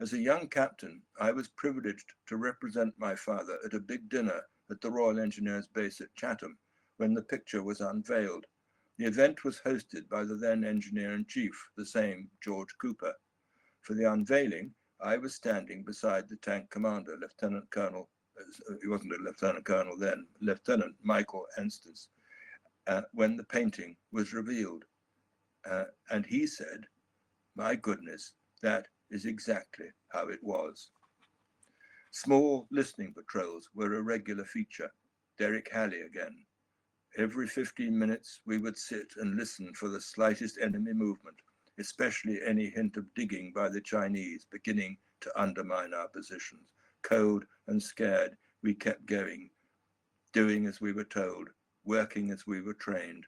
As a young captain, I was privileged to represent my father at a big dinner at the Royal Engineers Base at Chatham when the picture was unveiled. The event was hosted by the then Engineer-in-Chief, the same George Cooper. For the unveiling, I was standing beside the tank commander, Lieutenant Colonel, he wasn't a Lieutenant Colonel then, Lieutenant Michael Anstice, when the painting was revealed. And he said, "My goodness, that is exactly how it was." Small listening patrols were a regular feature. Derek Halley again. Every 15 minutes, we would sit and listen for the slightest enemy movement, especially any hint of digging by the Chinese beginning to undermine our positions. Cold and scared, we kept going, doing as we were told, working as we were trained,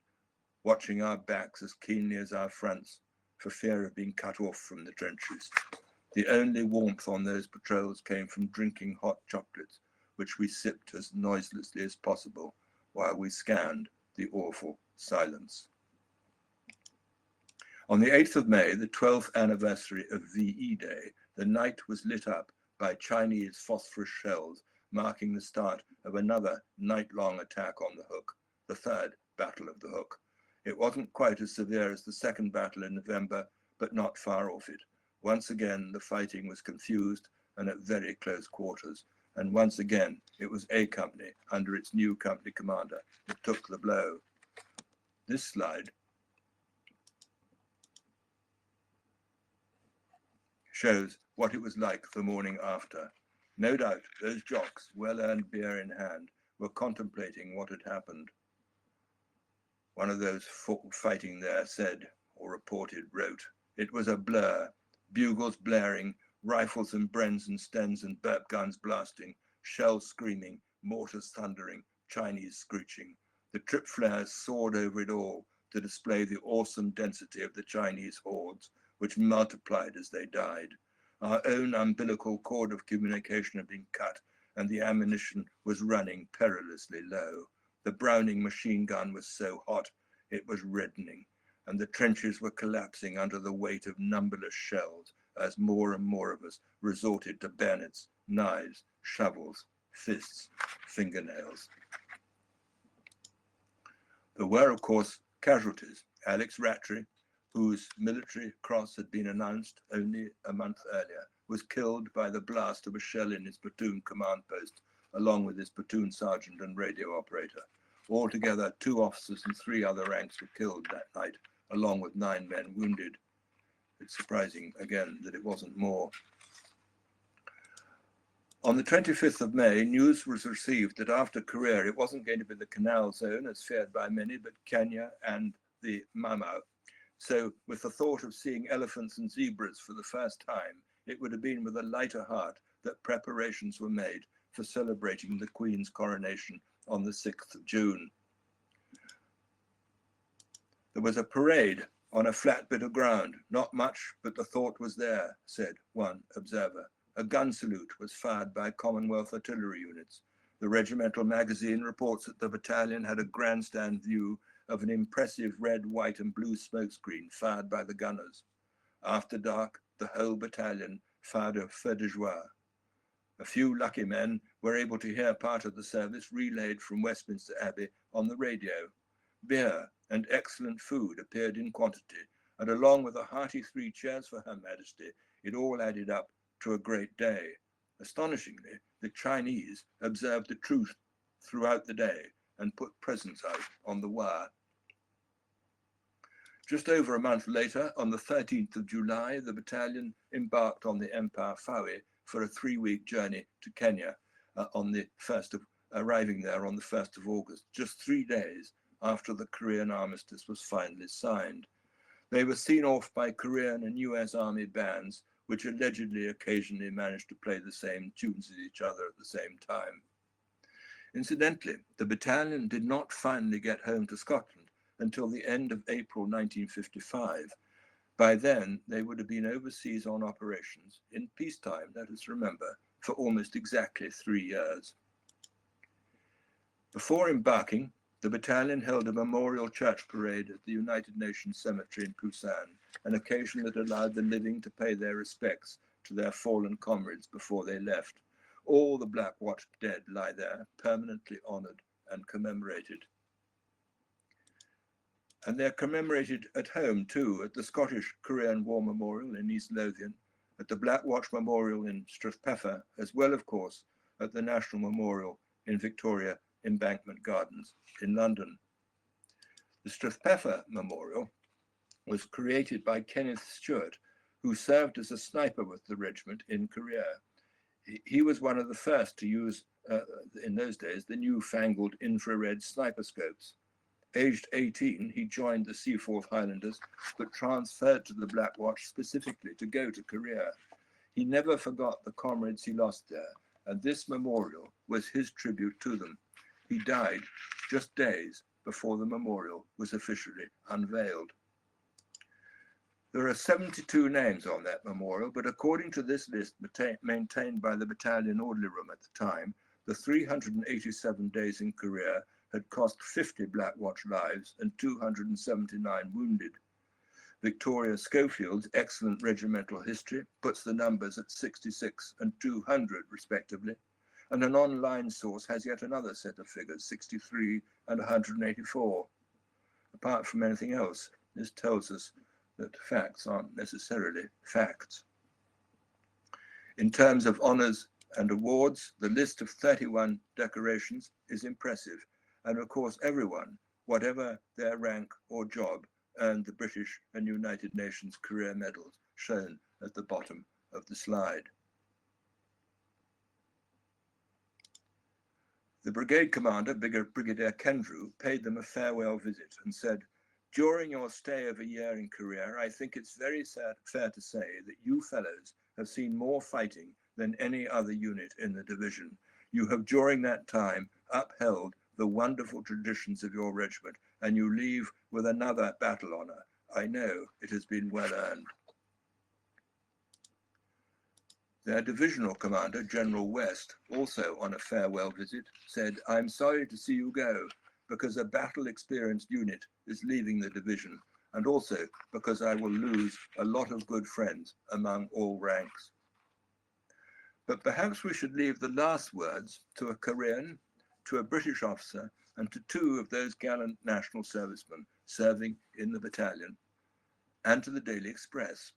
watching our backs as keenly as our fronts for fear of being cut off from the trenches. The only warmth on those patrols came from drinking hot chocolates, which we sipped as noiselessly as possible while we scanned the awful silence. On the 8th of May, the 12th anniversary of VE Day, the night was lit up by Chinese phosphorus shells, marking the start of another night-long attack on the Hook, the 3rd Battle of the Hook. It wasn't quite as severe as the 2nd battle in November, but not far off it. Once again, the fighting was confused and at very close quarters. And once again, it was A Company, under its new company commander, that took the blow. This slide shows what it was like the morning after. No doubt those jocks, well-earned beer in hand, were contemplating what had happened. One of those fighting there said, or reported, wrote, "It was a blur, bugles blaring, rifles and Brens and Stens and burp guns blasting, shells screaming, mortars thundering, Chinese screeching. The trip flares soared over it all to display the awesome density of the Chinese hordes, which multiplied as they died. Our own umbilical cord of communication had been cut, and the ammunition was running perilously low. The Browning machine gun was so hot, it was reddening, and the trenches were collapsing under the weight of numberless shells as more and more of us resorted to bayonets, knives, shovels, fists, fingernails." There were, of course, casualties. Alex Rattray, whose military cross had been announced only a month earlier, was killed by the blast of a shell in his platoon command post, along with his platoon sergeant and radio operator. Altogether, 2 officers and 3 other ranks were killed that night, along with 9 men wounded. It's surprising, again, that it wasn't more. On the 25th of May, news was received that after Korea, it wasn't going to be the Canal Zone, as feared by many, but Kenya and the Mau. So, with the thought of seeing elephants and zebras for the first time, it would have been with a lighter heart that preparations were made for celebrating the Queen's coronation on the 6th of June. There was a parade on a flat bit of ground, not much, but the thought was there, said one observer. A gun salute was fired by Commonwealth artillery units. The regimental magazine reports that the battalion had a grandstand view of an impressive red, white, and blue smokescreen fired by the gunners. After dark, the whole battalion fired a feu de joie. A few lucky men were able to hear part of the service relayed from Westminster Abbey on the radio. Beer and excellent food appeared in quantity, and along with a hearty 3 cheers for Her Majesty, it all added up to a great day. Astonishingly, the Chinese observed the truce throughout the day and put presents out on the wire. Just over a month later, on the 13th of July, the battalion embarked on the Empire Fawi for a 3-week journey to Kenya, arriving there on the 1st of August, just 3 days after the Korean armistice was finally signed. They were seen off by Korean and US Army bands, which allegedly occasionally managed to play the same tunes as each other at the same time. Incidentally, the battalion did not finally get home to Scotland until the end of April 1955. By then, they would have been overseas on operations in peacetime, let us remember, for almost exactly 3 years. Before embarking, the battalion held a memorial church parade at the United Nations Cemetery in Busan, an occasion that allowed the living to pay their respects to their fallen comrades before they left. All the Black Watch dead lie there, permanently honoured and commemorated. And they're commemorated at home too, at the Scottish Korean War Memorial in East Lothian, at the Black Watch Memorial in Strathpeffer, as well, of course, at the National Memorial in Victoria Embankment Gardens in London. The Strathpeffer Memorial was created by Kenneth Stewart, who served as a sniper with the regiment in Korea. He was one of the first to use, in those days, the newfangled infrared sniper scopes. Aged 18, he joined the Seaforth Highlanders, but transferred to the Black Watch specifically to go to Korea. He never forgot the comrades he lost there, and this memorial was his tribute to them. He died just days before the memorial was officially unveiled. There are 72 names on that memorial, but according to this list maintained by the battalion orderly room at the time, the 387 days in Korea had cost 50 Black Watch lives and 279 wounded. Victoria Schofield's excellent regimental history puts the numbers at 66 and 200 respectively, and an online source has yet another set of figures, 63 and 184. Apart from anything else, this tells us that facts aren't necessarily facts. In terms of honours and awards, the list of 31 decorations is impressive, and of course everyone, whatever their rank or job, earned the British and United Nations career medals shown at the bottom of the slide. The brigade commander, Brigadier Kendrew, paid them a farewell visit and said, "During your stay of a year in Korea, I think it's very fair to say that you fellows have seen more fighting than any other unit in the division. You have during that time upheld the wonderful traditions of your regiment, and you leave with another battle honour. I know it has been well earned." Their divisional commander, General West, also on a farewell visit, said, "I'm sorry to see you go, because a battle-experienced unit is leaving the division, and also because I will lose a lot of good friends among all ranks." But perhaps we should leave the last words to a Korean, to a British officer, and to 2 of those gallant national servicemen serving in the battalion, and to the Daily Express.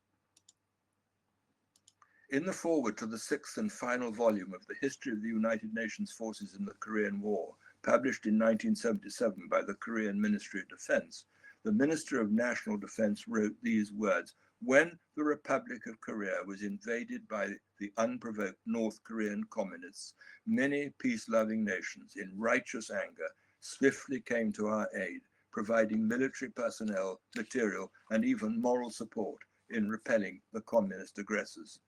In the foreword to the 6th and final volume of the History of the United Nations Forces in the Korean War, published in 1977 by the Korean Ministry of Defense, the Minister of National Defense wrote these words: "When the Republic of Korea was invaded by the unprovoked North Korean communists, many peace-loving nations in righteous anger swiftly came to our aid, providing military personnel, material, and even moral support in repelling the communist aggressors.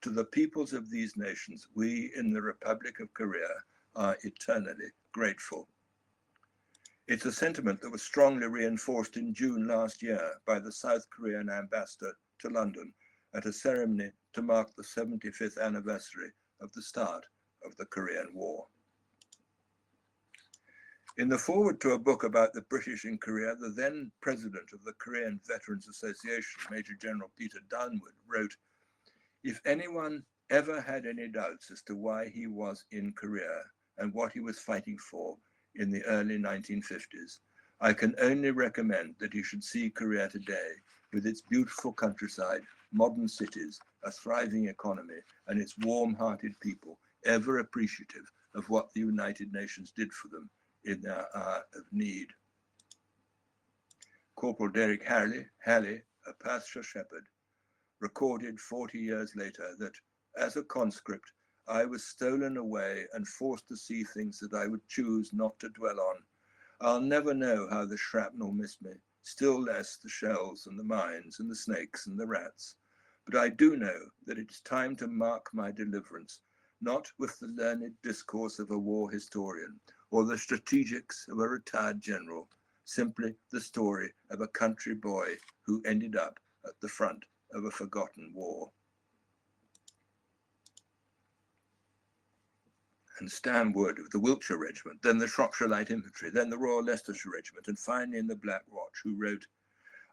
To the peoples of these nations, we in the Republic of Korea are eternally grateful." It's a sentiment that was strongly reinforced in June last year by the South Korean ambassador to London at a ceremony to mark the 75th anniversary of the start of the Korean War. In the foreword to a book about the British in Korea, the then president of the Korean Veterans Association, Major General Peter Dunwood, wrote, "If anyone ever had any doubts as to why he was in Korea and what he was fighting for in the early 1950s, I can only recommend that he should see Korea today with its beautiful countryside, modern cities, a thriving economy, and its warm-hearted people, ever appreciative of what the United Nations did for them in their hour of need. Corporal Derek Halley, a Perthshire shepherd, recorded 40 years later that, as a conscript, I was stolen away and forced to see things that I would choose not to dwell on. I'll never know how the shrapnel missed me, still less the shells and the mines and the snakes and the rats. But I do know that it is time to mark my deliverance, not with the learned discourse of a war historian or the strategics of a retired general, simply the story of a country boy who ended up at the front of a forgotten war. And Stan Wood of the Wiltshire Regiment, then the Shropshire Light Infantry, then the Royal Leicestershire Regiment, and finally in the Black Watch, who wrote,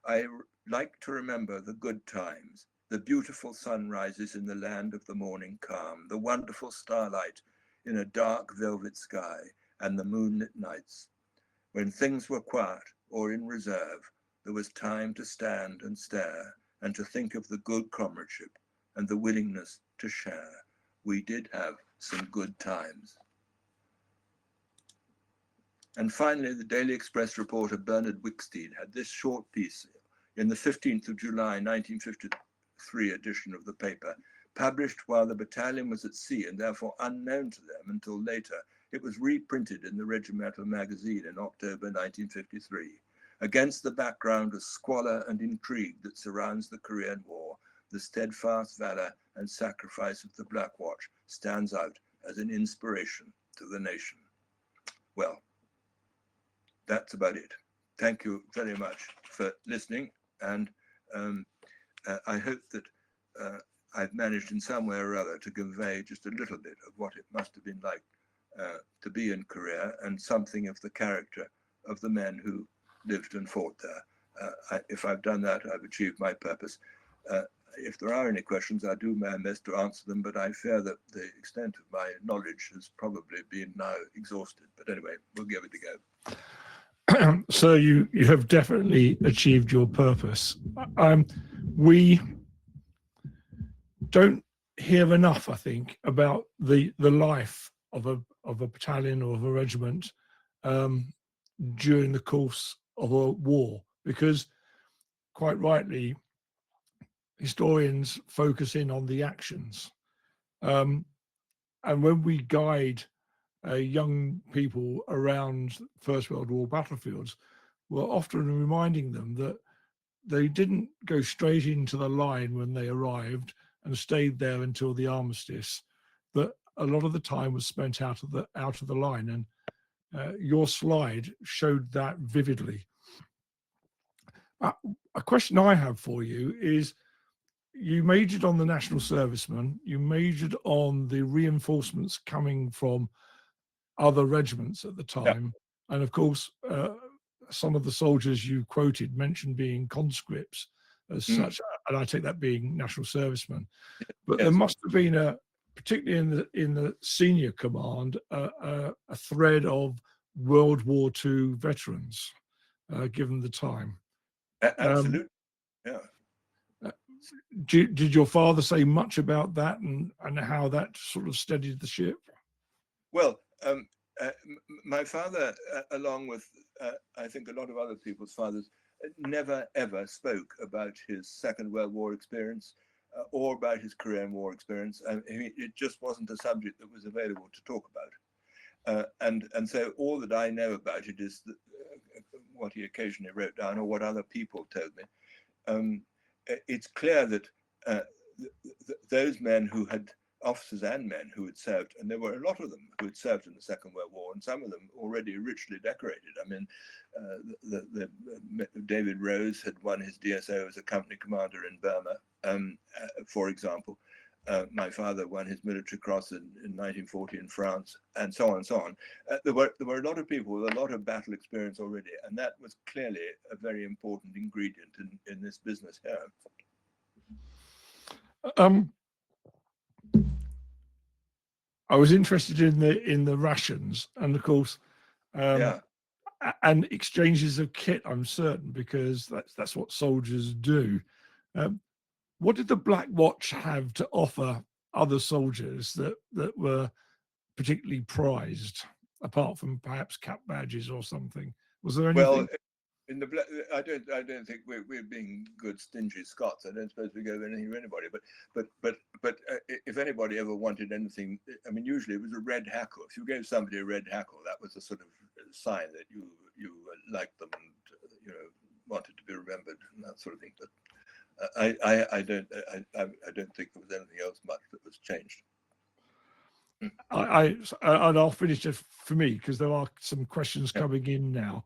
I like to remember the good times, the beautiful sunrises in the land of the morning calm, the wonderful starlight in a dark velvet sky, and the moonlit nights. When things were quiet or in reserve, there was time to stand and stare and to think of the good comradeship and the willingness to share. We did have some good times. And finally, the Daily Express reporter Bernard Wicksteed had this short piece in the 15th of July 1953 edition of the paper, published while the battalion was at sea and therefore unknown to them until later. It was reprinted in the Regimental magazine in October 1953. Against the background of squalor and intrigue that surrounds the Korean War, the steadfast valor and sacrifice of the Black Watch stands out as an inspiration to the nation. Well, that's about it. Thank you very much for listening, and I hope that I've managed in some way or other to convey just a little bit of what it must have been like to be in Korea and something of the character of the men who lived and fought there. If I've done that, I've achieved my purpose. If there are any questions, I do my best to answer them, but I fear that the extent of my knowledge has probably been now exhausted. But anyway, we'll give it a go. So you have definitely achieved your purpose. We don't hear enough, I think, about the life of a battalion or of a regiment during the course of a war, because quite rightly, historians focus in on the actions. And when we guide young people around First World War battlefields, we're often reminding them that they didn't go straight into the line when they arrived and stayed there until the armistice, but a lot of the time was spent out of the line. And your slide showed that vividly. A question I have for you is, you majored on the national servicemen, you majored on the reinforcements coming from other regiments at the time. Yeah. And of course, some of the soldiers you quoted mentioned being conscripts as such, and I take that being national servicemen. But yes, there must have been particularly in the senior command, a thread of World War II veterans, given the time. Absolutely, yeah. Did your father say much about that and how that sort of steadied the ship? Well, my father, along with I think a lot of other people's fathers, never ever spoke about his Second World War experience or about his Korean War experience. It just wasn't a subject that was available to talk about. And so all that I know about it is what he occasionally wrote down or what other people told me. It's clear that those men who had, officers and men who had served, and there were a lot of them who had served in the Second World War, and some of them already richly decorated. I mean, David Rose had won his DSO as a company commander in Burma, for example. My father won his military cross in 1940 in France, and so on and so on. There were a lot of people with a lot of battle experience already, and that was clearly a very important ingredient in this business here. I was interested in the rations, and of course, Yeah. and exchanges of kit. I'm certain, because that's what soldiers do. Um, what did the Black Watch have to offer other soldiers that were particularly prized, apart from perhaps cap badges or something? Was there anything? Well, in the I don't think we're being good stingy Scots. I don't suppose we go anything to anybody. But if anybody ever wanted anything, I mean, usually it was a red hackle. If you gave somebody a red hackle, that was a sort of sign that you liked them and wanted to be remembered and that sort of thing. But I don't think there was anything else much that was changed. And I'll finish it for me, because there are some questions coming in now.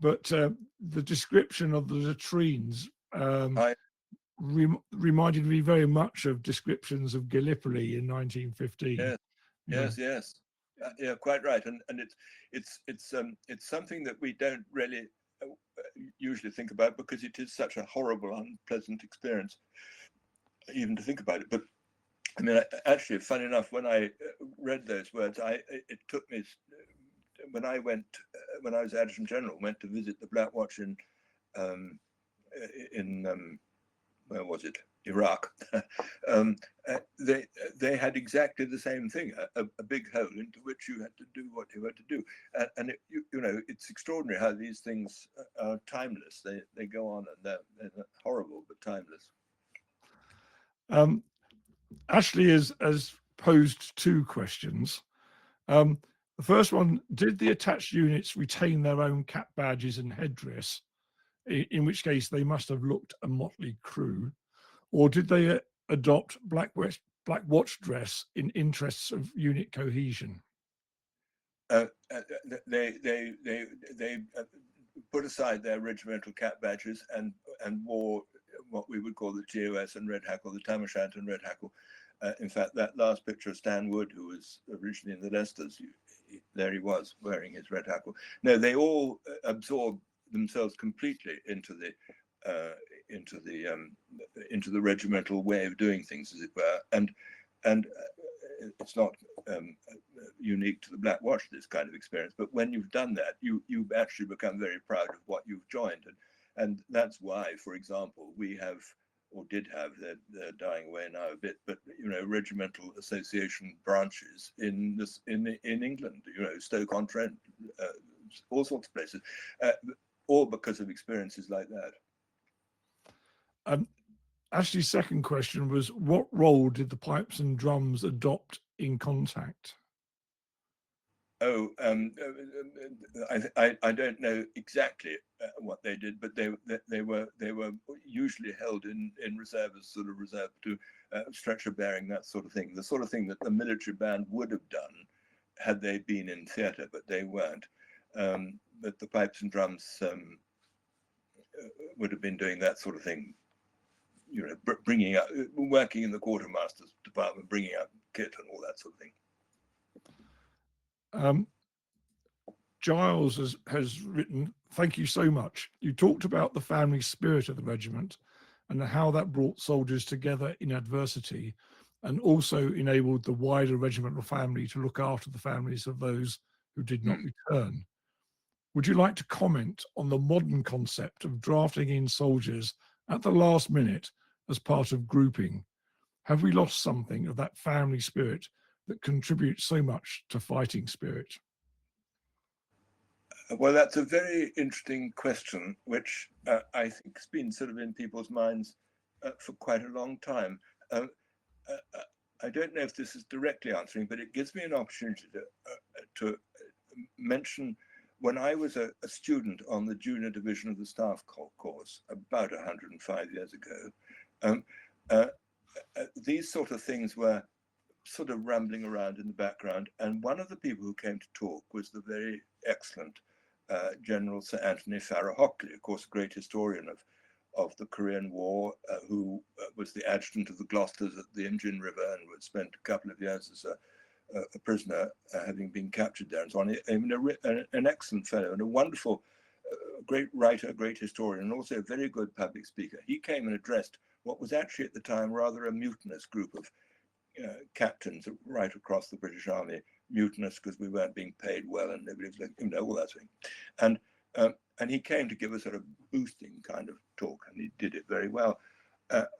But the description of the latrines reminded me very much of descriptions of Gallipoli in 1915. Yes. Yeah, quite right. And it's something that we don't really usually think about, because it is such a horrible, unpleasant experience, even to think about it. But I mean, actually, funny enough, when I read those words, it took me, when I was Adjutant General, went to visit the Black Watch in where was it? Iraq. They had exactly the same thing, a big hole into which you had to do what you had to do. And it's extraordinary how these things are timeless. They go on, and they're horrible, but timeless. Ashley has posed two questions. The first one: did the attached units retain their own cap badges and headdress, in which case they must have looked a motley crew, or did they adopt Black Watch dress in interests of unit cohesion? They put aside their regimental cap badges and wore what we would call the TOS and red hackle, the tam o' shanter and red hackle. In fact, that last picture of Stan Wood, who was originally in the Leicesters, there he was wearing his red hackle. No, they all absorbed themselves completely into the regimental way of doing things, as it were, and it's not unique to the Black Watch, this kind of experience. But when you've done that, you actually become very proud of what you've joined, and that's why, for example, we have, or did have, they're dying away now a bit, but regimental association branches in England, Stoke-on-Trent, all sorts of places, all because of experiences like that. Ashley's second question was: what role did the pipes and drums adopt in contact? Oh, I don't know exactly what they did, but they were usually held in reserve as sort of reserve to stretcher bearing, that sort of thing, the sort of thing that the military band would have done had they been in theatre, but they weren't. But the pipes and drums would have been doing that sort of thing, bringing up, working in the quartermaster's department, bringing up kit and all that sort of thing. Giles has written, thank you so much. You talked about the family spirit of the regiment and how that brought soldiers together in adversity, and also enabled the wider regimental family to look after the families of those who did not return. Would you like to comment on the modern concept of drafting in soldiers at the last minute as part of grouping? Have we lost something of that family spirit that contributes so much to fighting spirit? Well, that's a very interesting question, which I think has been sort of in people's minds for quite a long time. I don't know if this is directly answering, but it gives me an opportunity to mention when I was a student on the junior division of the staff course about 105 years ago. These sort of things were sort of rambling around in the background, and one of the people who came to talk was the very excellent General Sir Anthony Farrar Hockley, of course, a great historian of the Korean War, who was the adjutant of the Gloucesters at the Imjin River and would spend a couple of years as a prisoner, having been captured there and so on. I mean, an excellent fellow and a wonderful, great writer, great historian, and also a very good public speaker. He came and addressed what was actually at the time rather a mutinous group of captains right across the British Army mutinous because we weren't being paid well and nobody was, all that thing. And he came to give a sort of boosting kind of talk, and he did it very well.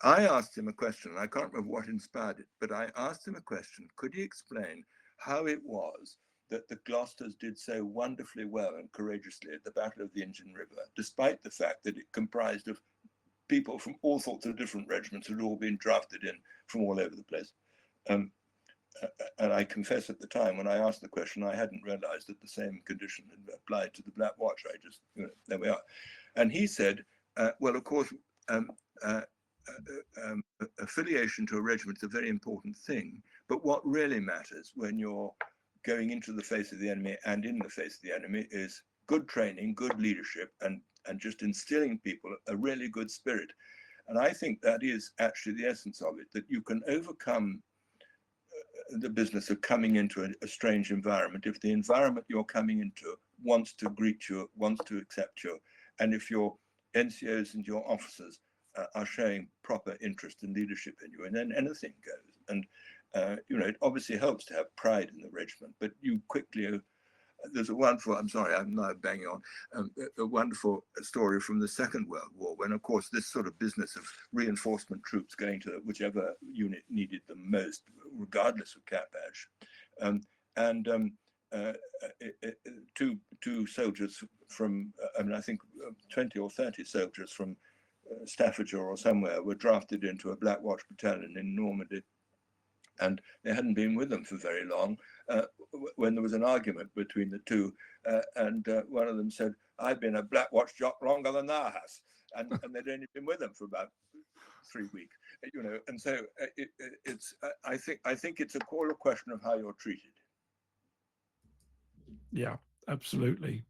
I asked him a question, and I can't remember what inspired it, but I asked him a question. Could he explain how it was that the Gloucesters did so wonderfully well and courageously at the Battle of the Injun River, despite the fact that it comprised of people from all sorts of different regiments who had all been drafted in from all over the place? And I confess at the time when I asked the question, I hadn't realized that the same condition had applied to the Black Watch. I just, there we are. And he said, well, of course, affiliation to a regiment is a very important thing, but what really matters when you're going into the face of the enemy and in the face of the enemy is good training, good leadership, and just instilling people a really good spirit. And I think that is actually the essence of it, that you can overcome the business of coming into a strange environment if the environment you're coming into wants to greet you, wants to accept you, and if your NCOs and your officers are showing proper interest and leadership in you, and then anything goes. And it obviously helps to have pride in the regiment, but you quickly there's a wonderful, I'm sorry, I'm now banging on, a wonderful story from the Second World War, when, of course, this sort of business of reinforcement troops going to whichever unit needed them most, regardless of cap badge. Two soldiers from, I think 20 or 30 soldiers from Staffordshire or somewhere were drafted into a Black Watch battalion in Normandy. And they hadn't been with them for very long when there was an argument between the two. And one of them said, I've been a Black Watch jock longer than thou hast. And they'd only been with them for about 3 weeks, And so I think it's a question of how you're treated. Yeah, absolutely.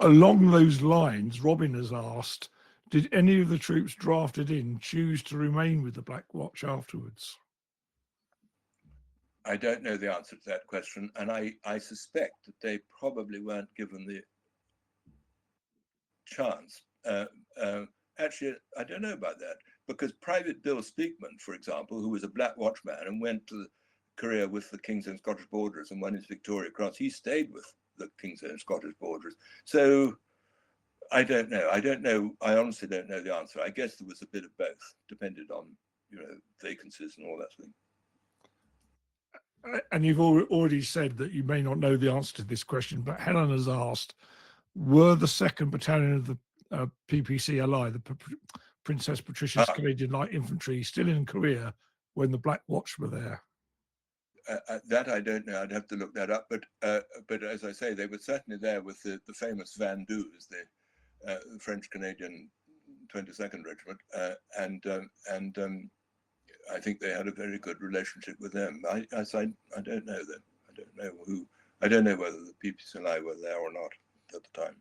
Along those lines, Robin has asked, did any of the troops drafted in choose to remain with the Black Watch afterwards? I don't know the answer to that question, and I suspect that they probably weren't given the chance. Actually, I don't know about that, because Private Bill Speakman, for example, who was a Black Watch man and went to Korea with the King's Own Scottish Borderers and won his Victoria Cross, he stayed with the King's Own Scottish Borderers. So I don't know. I honestly don't know the answer. I guess there was a bit of both, depended on, vacancies and all that thing. And you've already said that you may not know the answer to this question, but Helen has asked, were the 2nd Battalion of the PPCLI, the Princess Patricia's Canadian Light Infantry, still in Korea when the Black Watch were there? That I don't know. I'd have to look that up. But as I say, they were certainly there with the famous Van Doos, the French-Canadian 22nd Regiment, and I think they had a very good relationship with them. I don't know them. I don't know whether the PPCLI were there or not at the time.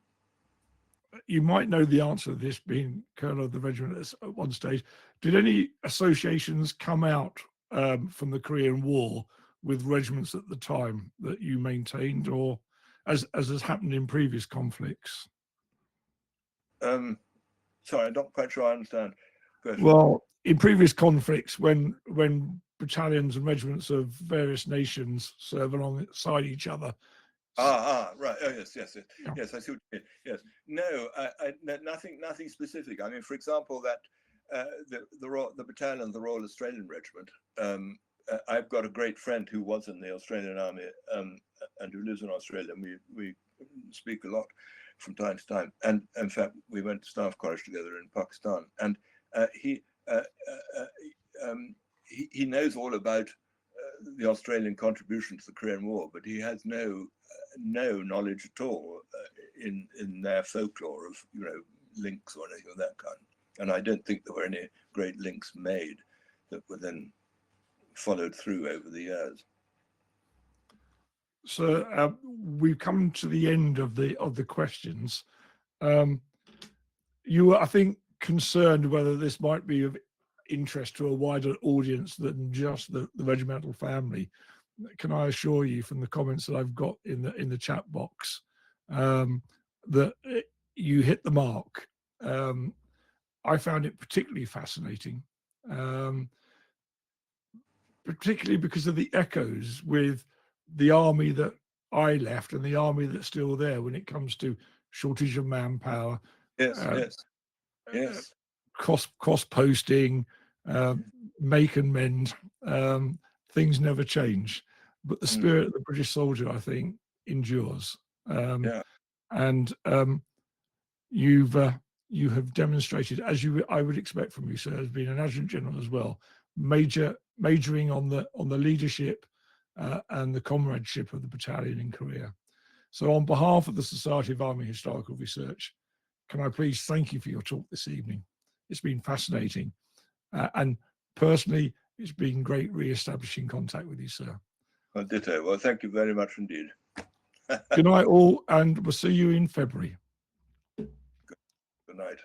You might know the answer to this, being Colonel of the regiment at one stage. Did any associations come out from the Korean War with regiments at the time that you maintained, or as has happened in previous conflicts? Sorry, I'm not quite sure I understand. Well, in previous conflicts, when battalions and regiments of various nations serve alongside each other. Right. Oh, yes. Yeah. Yes, I see what you mean. Yes. No, nothing specific. I mean, for example, that the battalion, the Royal Australian Regiment. I've got a great friend who was in the Australian Army and who lives in Australia. And we speak a lot from time to time. And in fact, we went to staff college together in Pakistan. And he knows all about the Australian contribution to the Korean War, but he has no knowledge at all in their folklore of links or anything of that kind. And I don't think there were any great links made that were then followed through over the years. So we've come to the end of the questions. You were, I think, concerned whether this might be of interest to a wider audience than just the regimental family. Can I assure you, from the comments that I've got in the chat box, that you hit the mark. I found it particularly fascinating, particularly because of the echoes with the army that I left and the army that's still there when it comes to shortage of manpower, Yes. cross posting, make and mend. Things never change, but the spirit of the British soldier, I think, endures. And you have demonstrated, as I would expect from you, sir, as being an adjutant general as well, majoring on the leadership and the comradeship of the battalion in Korea. So on behalf of the Society of Army Historical Research, can I please thank you for your talk this evening? It's been fascinating. And personally, it's been great re-establishing contact with you, sir. Well, ditto. Well, thank you very much indeed. Good night all, and we'll see you in February. Good night.